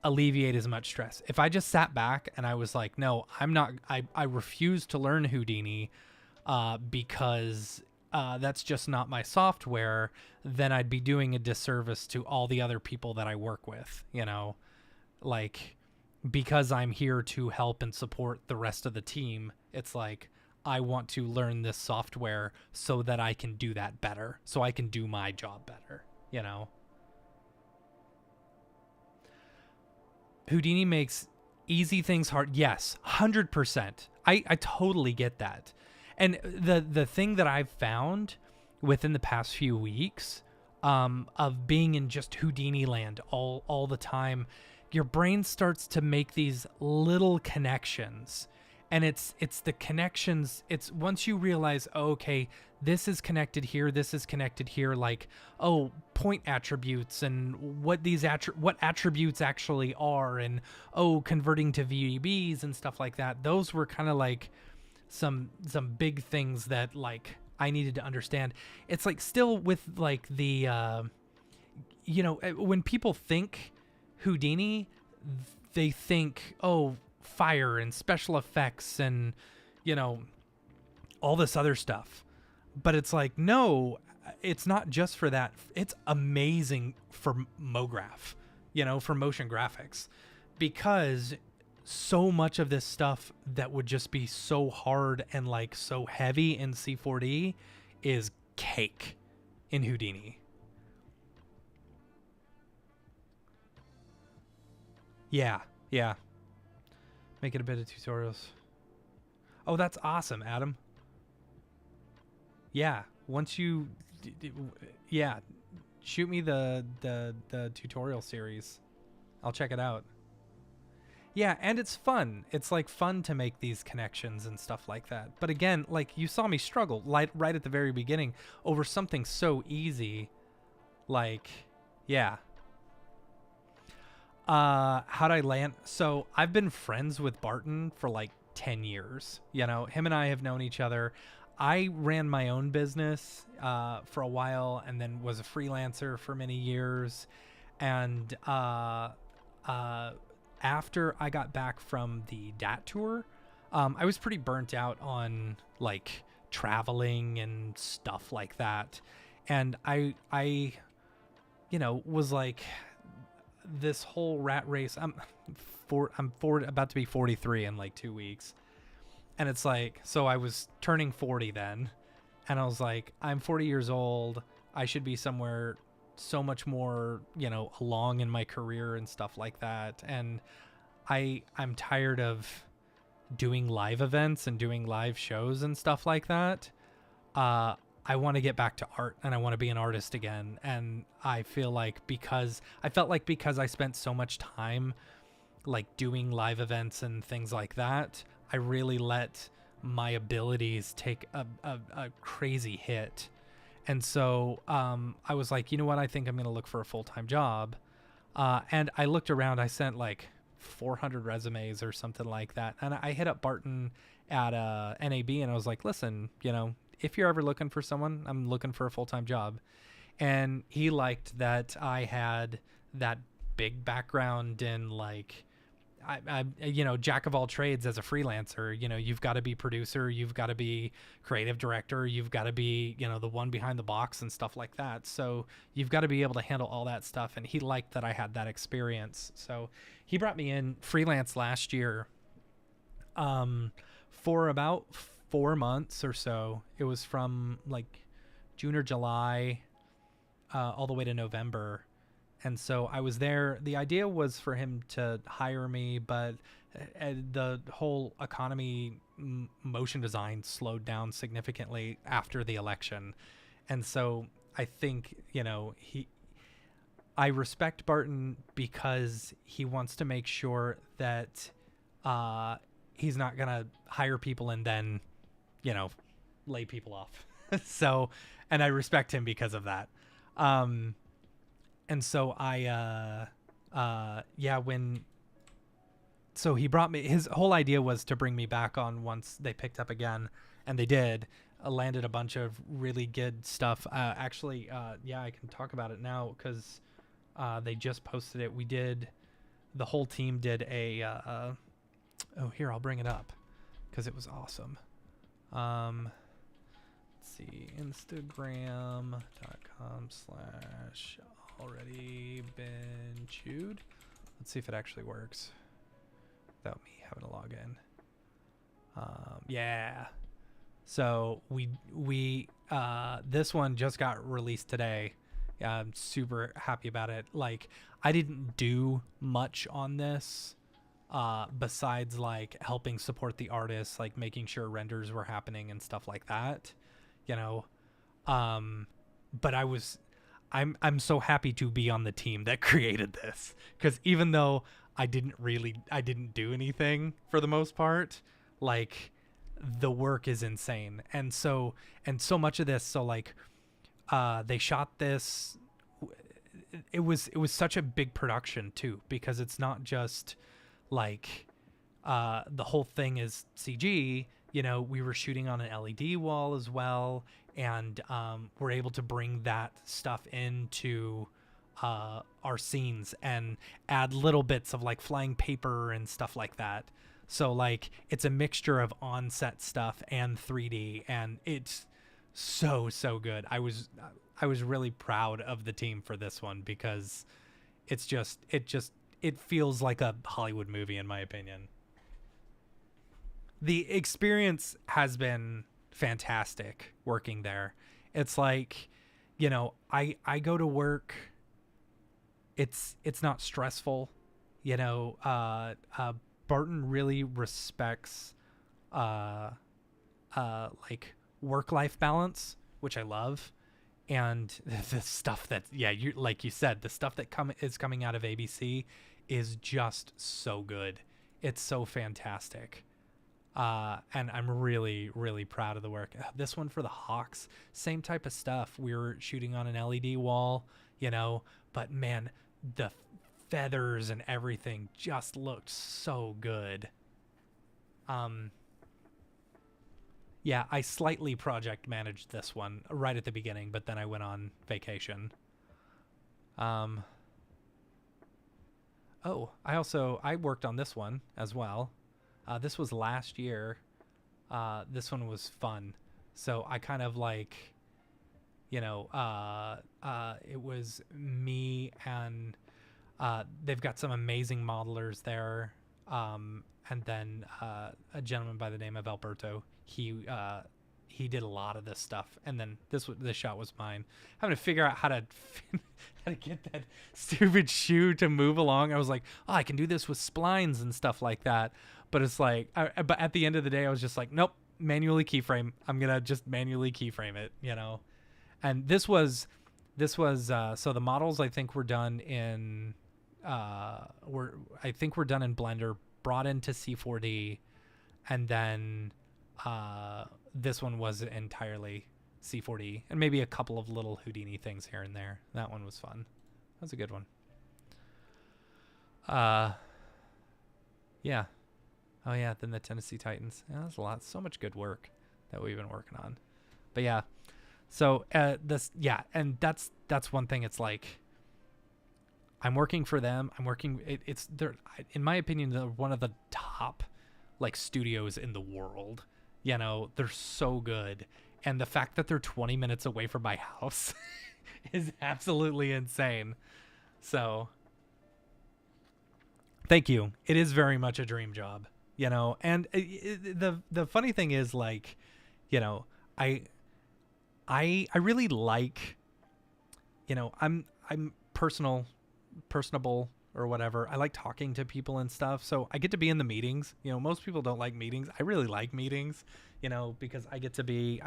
alleviate as much stress. If I just sat back and I was like, no, I refuse to learn Houdini because that's just not my software, then I'd be doing a disservice to all the other people that I work with, like, because I'm here to help and support the rest of the team. It's like, I want to learn this software so that I can do that better, so I can do my job better, Houdini makes easy things hard. Yes, 100%. I totally get that. And the thing that I've found within the past few weeks of being in just Houdini land all the time, your brain starts to make these little connections. And it's the connections. It's once you realize, oh, okay, this is connected here, this is connected here, like, oh, point attributes and what these what attributes actually are, and oh, converting to VBs and stuff like that. Those were kind of like some big things that like I needed to understand. It's like still with like the when people think Houdini, they think, oh, fire and special effects and all this other stuff, but it's like, no, it's not just for that. It's amazing for Mograph, for motion graphics, because so much of this stuff that would just be so hard and like so heavy in C4D is cake in Houdini. Yeah. Make it a bit of tutorials. Oh, that's awesome, Adam. Yeah, once you, shoot me the tutorial series. I'll check it out. Yeah, and it's fun. It's like fun to make these connections and stuff like that. But again, like you saw me struggle right at the very beginning over something so easy. Like, yeah. How'd I land? So I've been friends with Barton for like 10 years. Him and I have known each other. I ran my own business for a while, and then was a freelancer for many years. And after I got back from the DAT tour, I was pretty burnt out on like traveling and stuff like that. And I was like, this whole rat race. About to be 43 in like 2 weeks. And it's like, so I was turning 40 then. And I was like, I'm 40 years old. I should be somewhere so much more, along in my career and stuff like that. And I'm tired of doing live events and doing live shows and stuff like that. I want to get back to art and I want to be an artist again. And I felt like because I spent so much time like doing live events and things like that, I really let my abilities take a crazy hit. And so I was like, you know what? I think I'm going to look for a full-time job. And I looked around. I sent like 400 resumes or something like that. And I hit up Barton at NAB and I was like, listen, if you're ever looking for someone, I'm looking for a full-time job. And he liked that I had that big background in like, I jack of all trades as a freelancer. You've got to be producer, you've got to be creative director, you've got to be, the one behind the box and stuff like that. So you've got to be able to handle all that stuff. And he liked that I had that experience. So he brought me in freelance last year for about 4 months or so. It was from like June or July all the way to November. And so I was there. The idea was for him to hire me, but the whole economy, motion design slowed down significantly after the election. And so I think, I respect Barton because he wants to make sure that he's not going to hire people and then, lay people off. So, and I respect him because of that. And so so he brought me, his whole idea was to bring me back on once they picked up again, and they did. Landed a bunch of really good stuff. I can talk about it now because they just posted it. The whole team did I'll bring it up because it was awesome. Let's see, Instagram.com/already been chewed. Let's see if it actually works without me having to log in. Yeah. So we this one just got released today. I'm super happy about it. Like, I didn't do much on this besides like helping support the artists, like making sure renders were happening and stuff like that, but I'm so happy to be on the team that created this, because even though I didn't do anything for the most part, like the work is insane. And so much of this, so like they shot this, it was such a big production too, because it's not just like the whole thing is CG. We were shooting on an LED wall as well, and we're able to bring that stuff into our scenes and add little bits of like flying paper and stuff like that. So like it's a mixture of on-set stuff and 3D, and it's so good. I was really proud of the team for this one, because it feels like a Hollywood movie in my opinion. The experience has been fantastic working there. It's like, I go to work. It's not stressful. Barton really respects like work-life balance, which I love. And the stuff that, like you said, the stuff that is coming out of ABC is just so good. It's so fantastic. And I'm really, really proud of the work. This one for the Hawks, same type of stuff. We were shooting on an LED wall, but man, the feathers and everything just looked so good. I slightly project managed this one right at the beginning, but then I went on vacation. I worked on this one as well. This was last year. This one was fun. So I kind of like, you know, it was me and they've got some amazing modelers there. And then a gentleman by the name of Alberto. He did a lot of this stuff, and then this shot was mine. Having to figure out how to get that stupid shoe to move along. I was like, oh, I can do this with splines and stuff like that. But it's like, but at the end of the day, I was just like, nope, manually keyframe. I'm gonna just manually keyframe it, you know. And this was so the models I think were done in we're done in Blender, brought into C4D, and then this one was entirely C4D, and maybe a couple of little Houdini things here and there. That one was fun. That was a good one. Yeah. Oh yeah, then the Tennessee Titans. Yeah, that's a lot. So much good work that we've been working on. But yeah. So and that's one thing. It's like I'm working for them. They're, in my opinion, they're one of the top like studios in the world. You know, they're so good. And the fact that they're 20 minutes away from my house is absolutely insane. So thank you. It is very much a dream job, you know. And the funny thing is, like, you know, I really like, you know, I'm personable or whatever. I like talking to people and stuff. So I get to be in the meetings. You know, most people don't like meetings. I really like meetings, you know, because I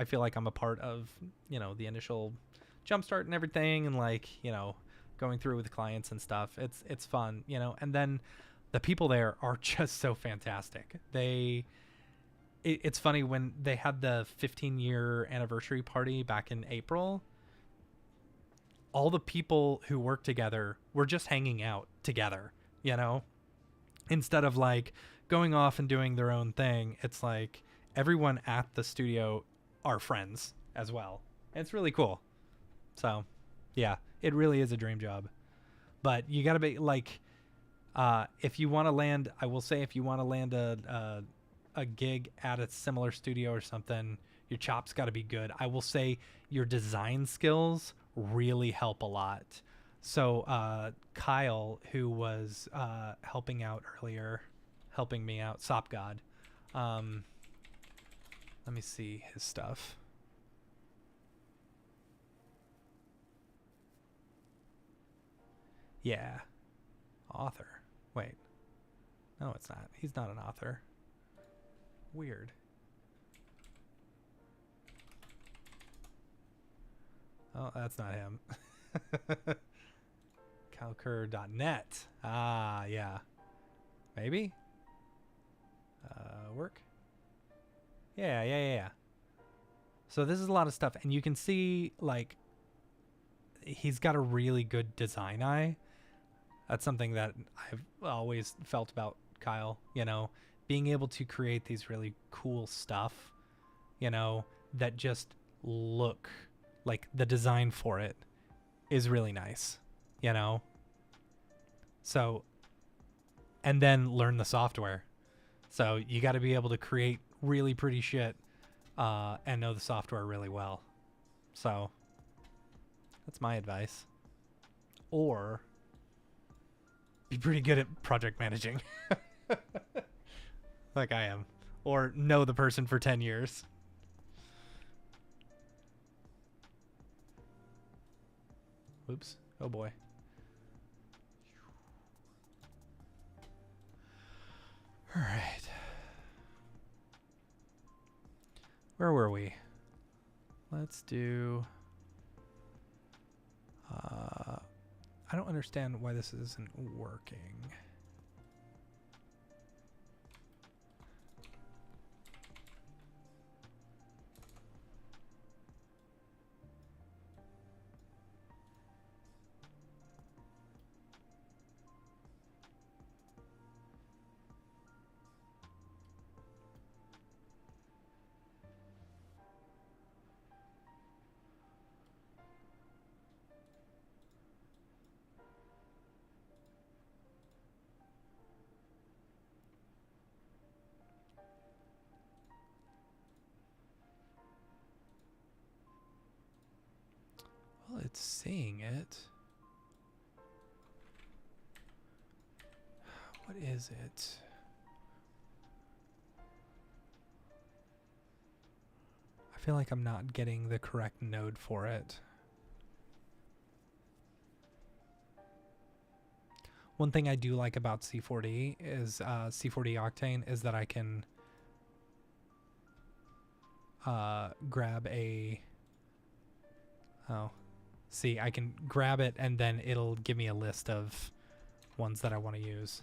feel like I'm a part of, you know, the initial jumpstart and everything, and like, you know, going through with clients and stuff. It's fun, you know. And then the people there are just so fantastic. It's funny, when they had the 15-year anniversary party back in April, all the people who worked together were just hanging out together, you know, instead of like going off and doing their own thing. It's like everyone at the studio are friends as well. And it's really cool. So yeah, it really is a dream job. But you got to be like, if you want to land, I will say, if you want to land a gig at a similar studio or something, your chops got to be good. I will say your design skills really help a lot. So Kyle, who was helping me out, Sop God, let me see his stuff. Yeah, author. Wait, no, it's not. He's not an author. Weird. Oh, that's not him. Calcur.net. Ah, yeah. Maybe? Work? Yeah. So this is a lot of stuff. And you can see, like, he's got a really good design eye. That's something that I've always felt about Kyle, you know, being able to create these really cool stuff, you know, that just look like the design for it is really nice, you know? So, and then learn the software. So you got to be able to create really pretty shit and know the software really well. So that's my advice. Or be pretty good at project managing like I am. Or know the person for 10 years. Oops. Oh boy. All right. Where were we? Let's do... I don't understand why this isn't working. Well, it's saying it. What is it? I feel like I'm not getting the correct node for it. One thing I do like about C4D is C4D Octane is that I can grab a... Oh, see, I can grab it and then it'll give me a list of ones that I want to use.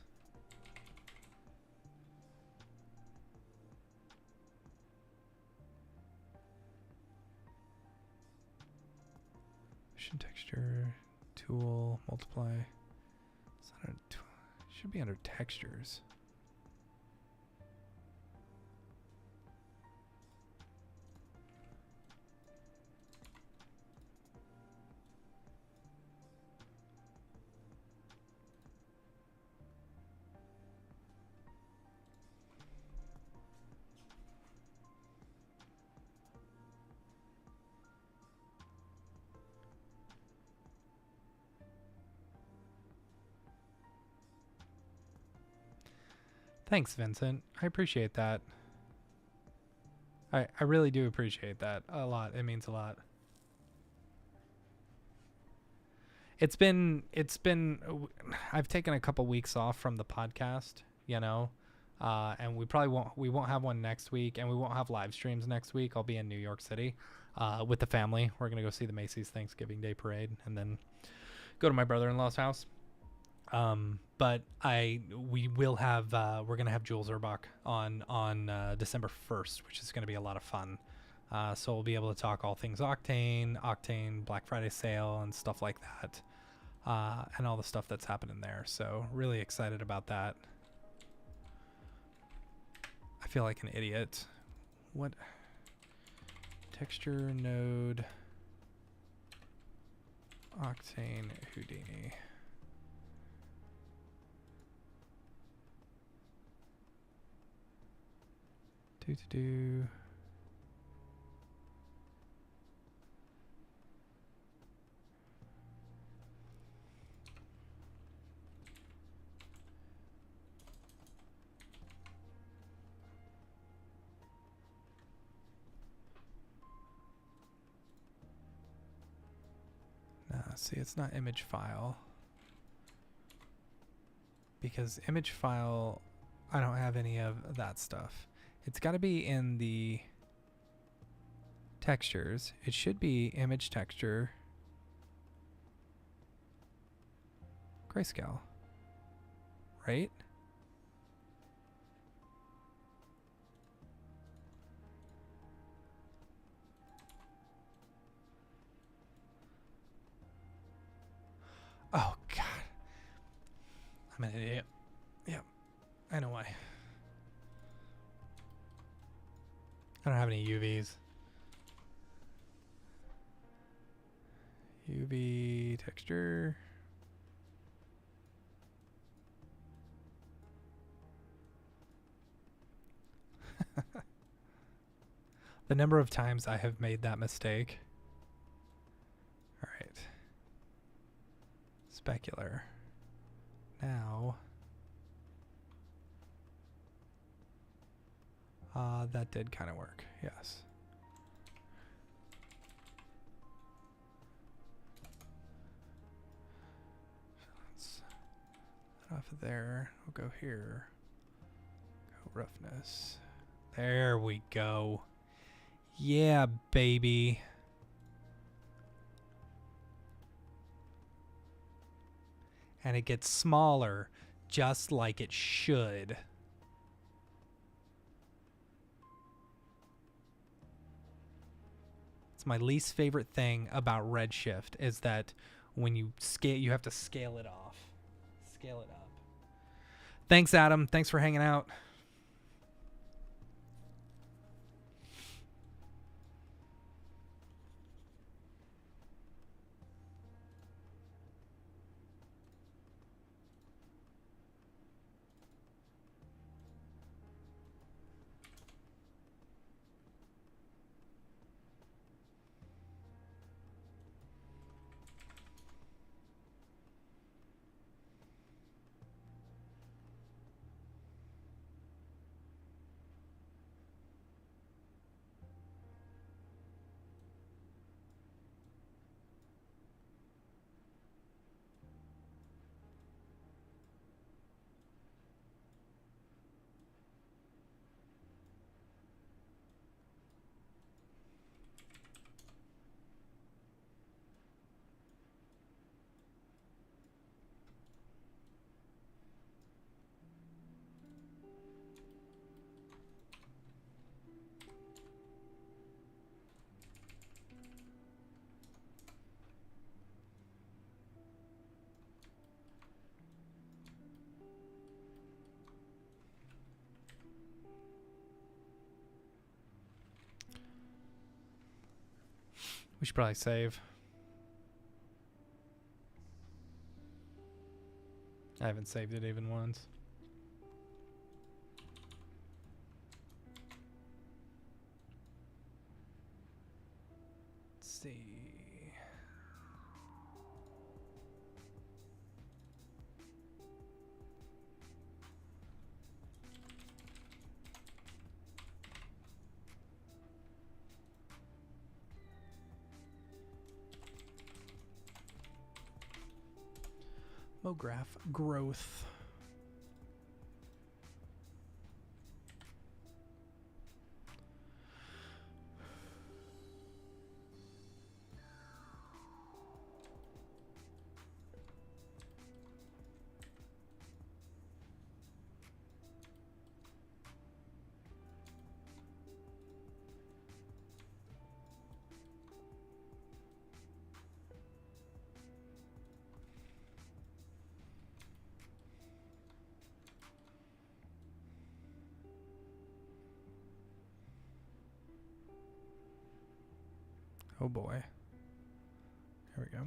Motion texture, tool, multiply. Should be under textures. Thanks, Vincent. I appreciate that. I really do appreciate that a lot. It means a lot. It's been I've taken a couple weeks off from the podcast, you know. And we won't have one next week, and we won't have live streams next week. I'll be in New York City with the family. We're going to go see the Macy's Thanksgiving Day Parade and then go to my brother-in-law's house. But we will have we're gonna have Jules Urbach on December 1st, which is gonna be a lot of fun. So we'll be able to talk all things Octane, Black Friday sale, and stuff like that, and all the stuff that's happening there. So really excited about that. I feel like an idiot. What texture node Octane Houdini? Do. See, it's not image file. Because image file, I don't have any of that stuff. It's got to be in the textures. It should be image texture, grayscale, right? Oh, God. I'm an idiot. Yep. I know why. I don't have any UVs. UV texture. The number of times I have made that mistake. All right. Specular. Now. That did kind of work, yes. So let's get off of there. We'll go here. Go roughness. There we go. Yeah, baby. And it gets smaller, just like it should. My least favorite thing about Redshift is that when you scale, you have to scale it off. Scale it up. Thanks, Adam. Thanks for hanging out. We should probably save. I haven't saved it even once. Let's see. Mograph growth. Oh boy. Here we go.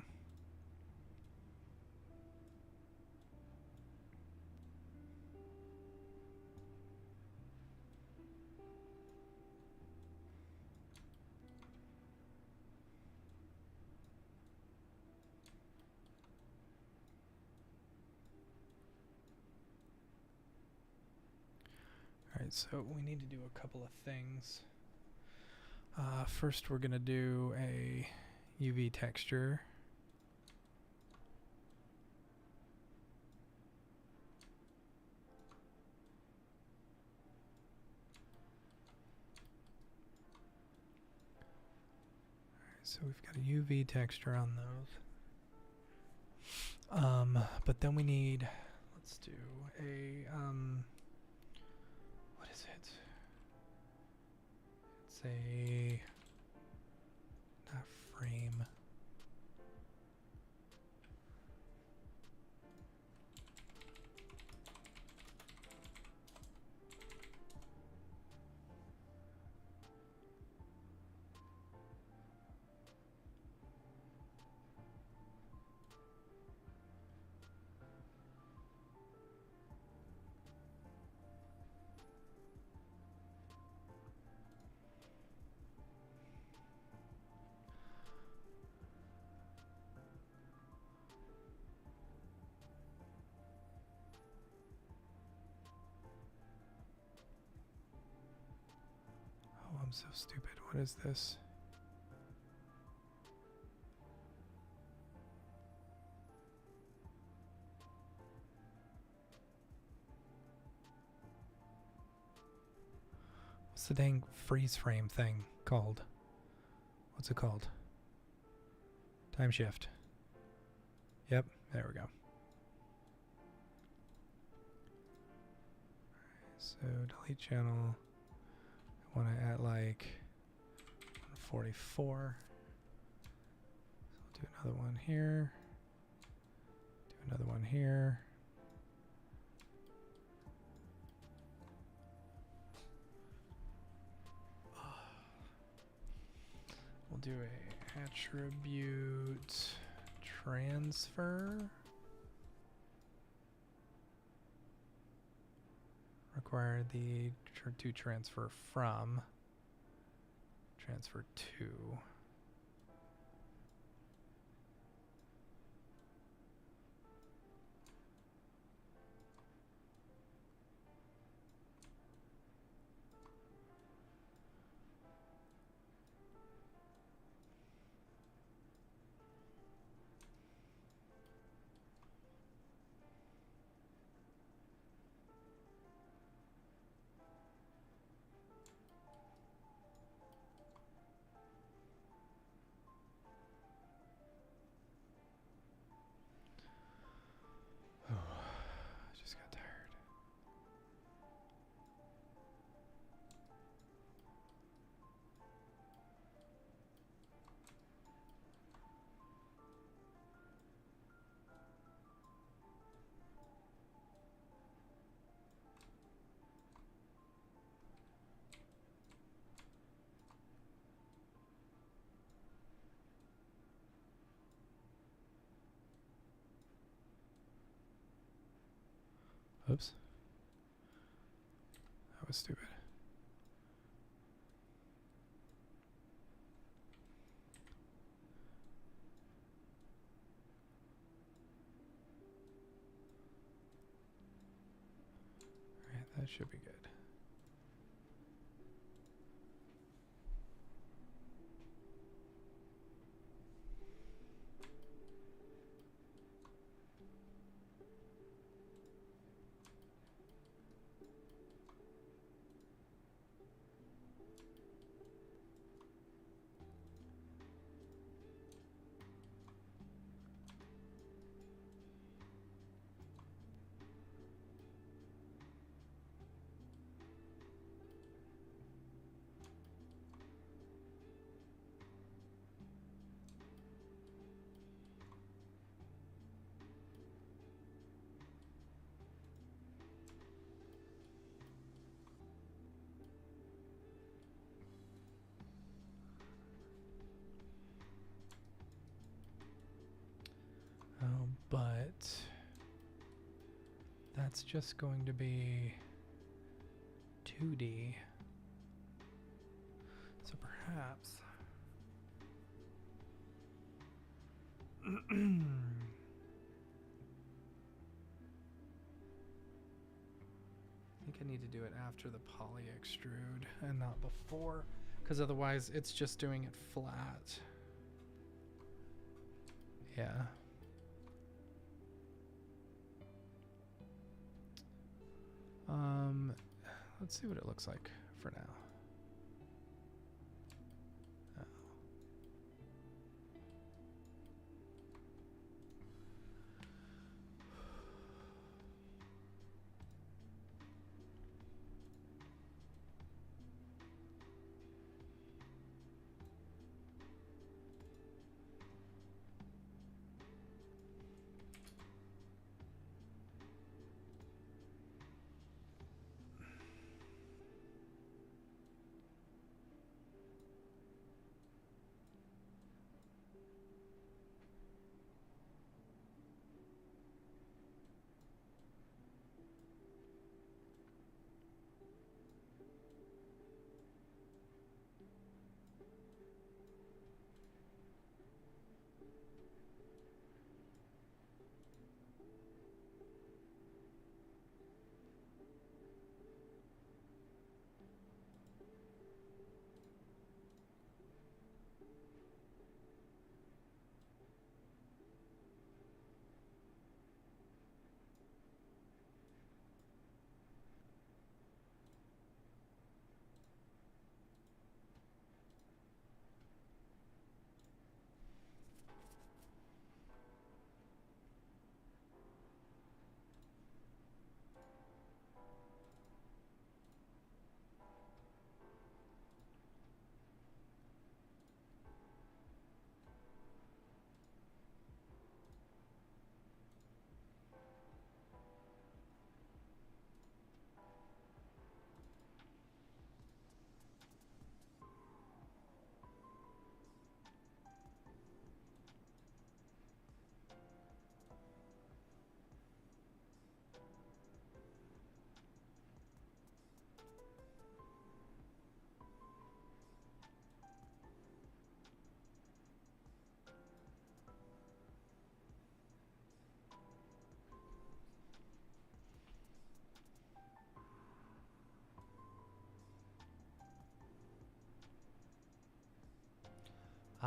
All right, so we need to do a couple of things. First, we're going to do a UV texture. Alright, so we've got a UV texture on those. But then we need, let's do a, what is it? It's a, not frame. I'm so stupid. What is this? What's the dang freeze frame thing called? What's it called? Time shift. Yep, there we go. So delete channel. I want to add like 144. So I'll do another one here. Do another one here. We'll do a attribute transfer. Require the to transfer from, transfer to. Oops. That was stupid. Alright, that should be good. But that's just going to be 2D. So perhaps I think I need to do it after the poly extrude and not before, because otherwise it's just doing it flat. Yeah. Let's see what it looks like for now. Oh.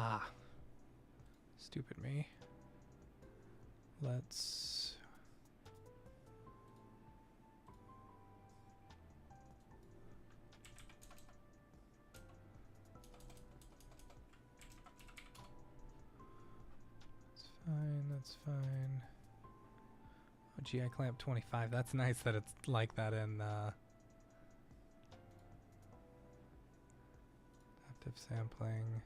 Ah, stupid me. Let's... That's fine, that's fine. Oh, gee, I clamped 25. That's nice that it's like that in adaptive sampling.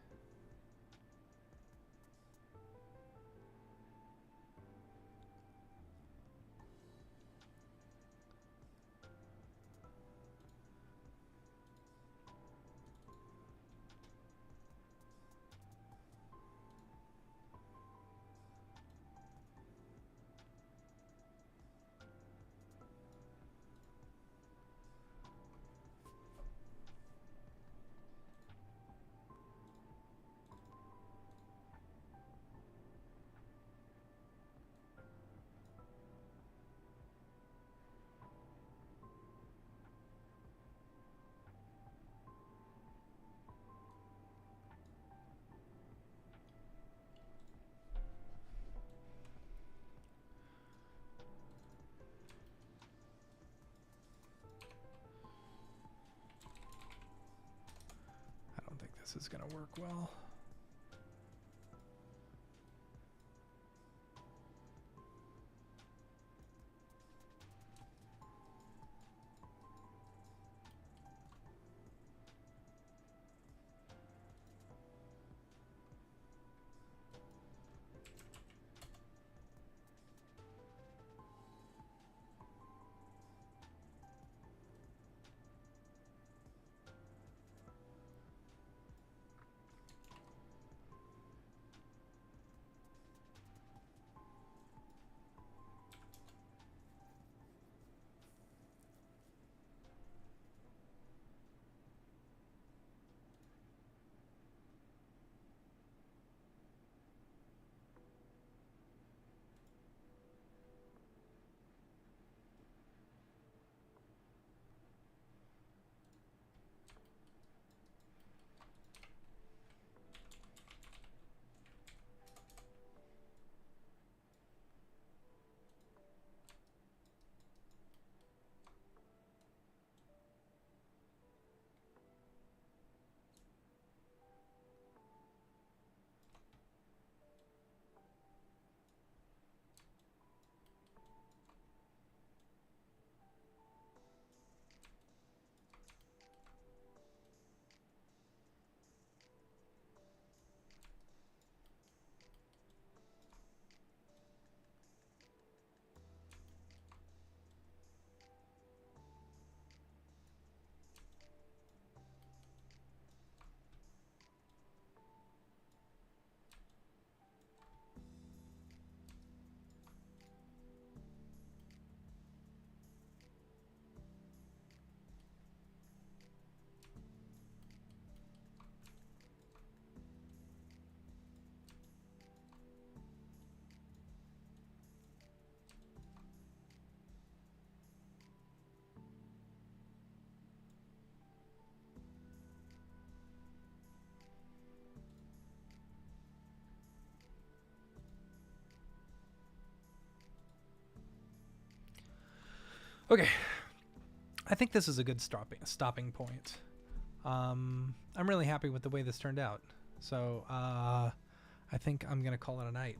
this is going to work well. Okay, I think this is a good stopping point. I'm really happy with the way this turned out. So I think I'm gonna call it a night.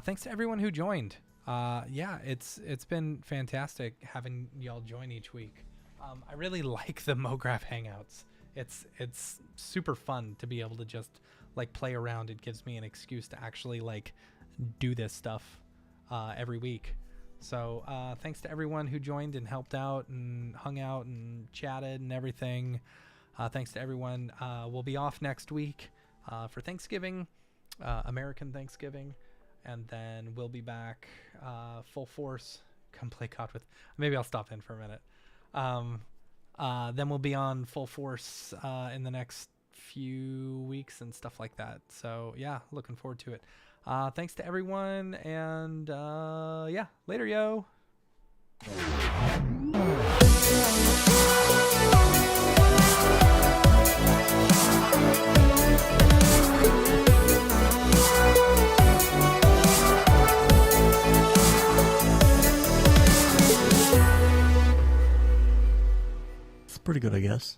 Thanks to everyone who joined. Yeah, it's been fantastic having y'all join each week. I really like the Mograph Hangouts. It's super fun to be able to just like play around. It gives me an excuse to actually like do this stuff every week. So thanks to everyone who joined and helped out and hung out and chatted and everything. Thanks to everyone. We'll be off next week for Thanksgiving, American Thanksgiving, and then we'll be back full force. Come play COD with. Maybe I'll stop in for a minute. Then we'll be on full force in the next few weeks and stuff like that. So yeah, looking forward to it. Thanks to everyone, and yeah, later, yo. It's pretty good, I guess.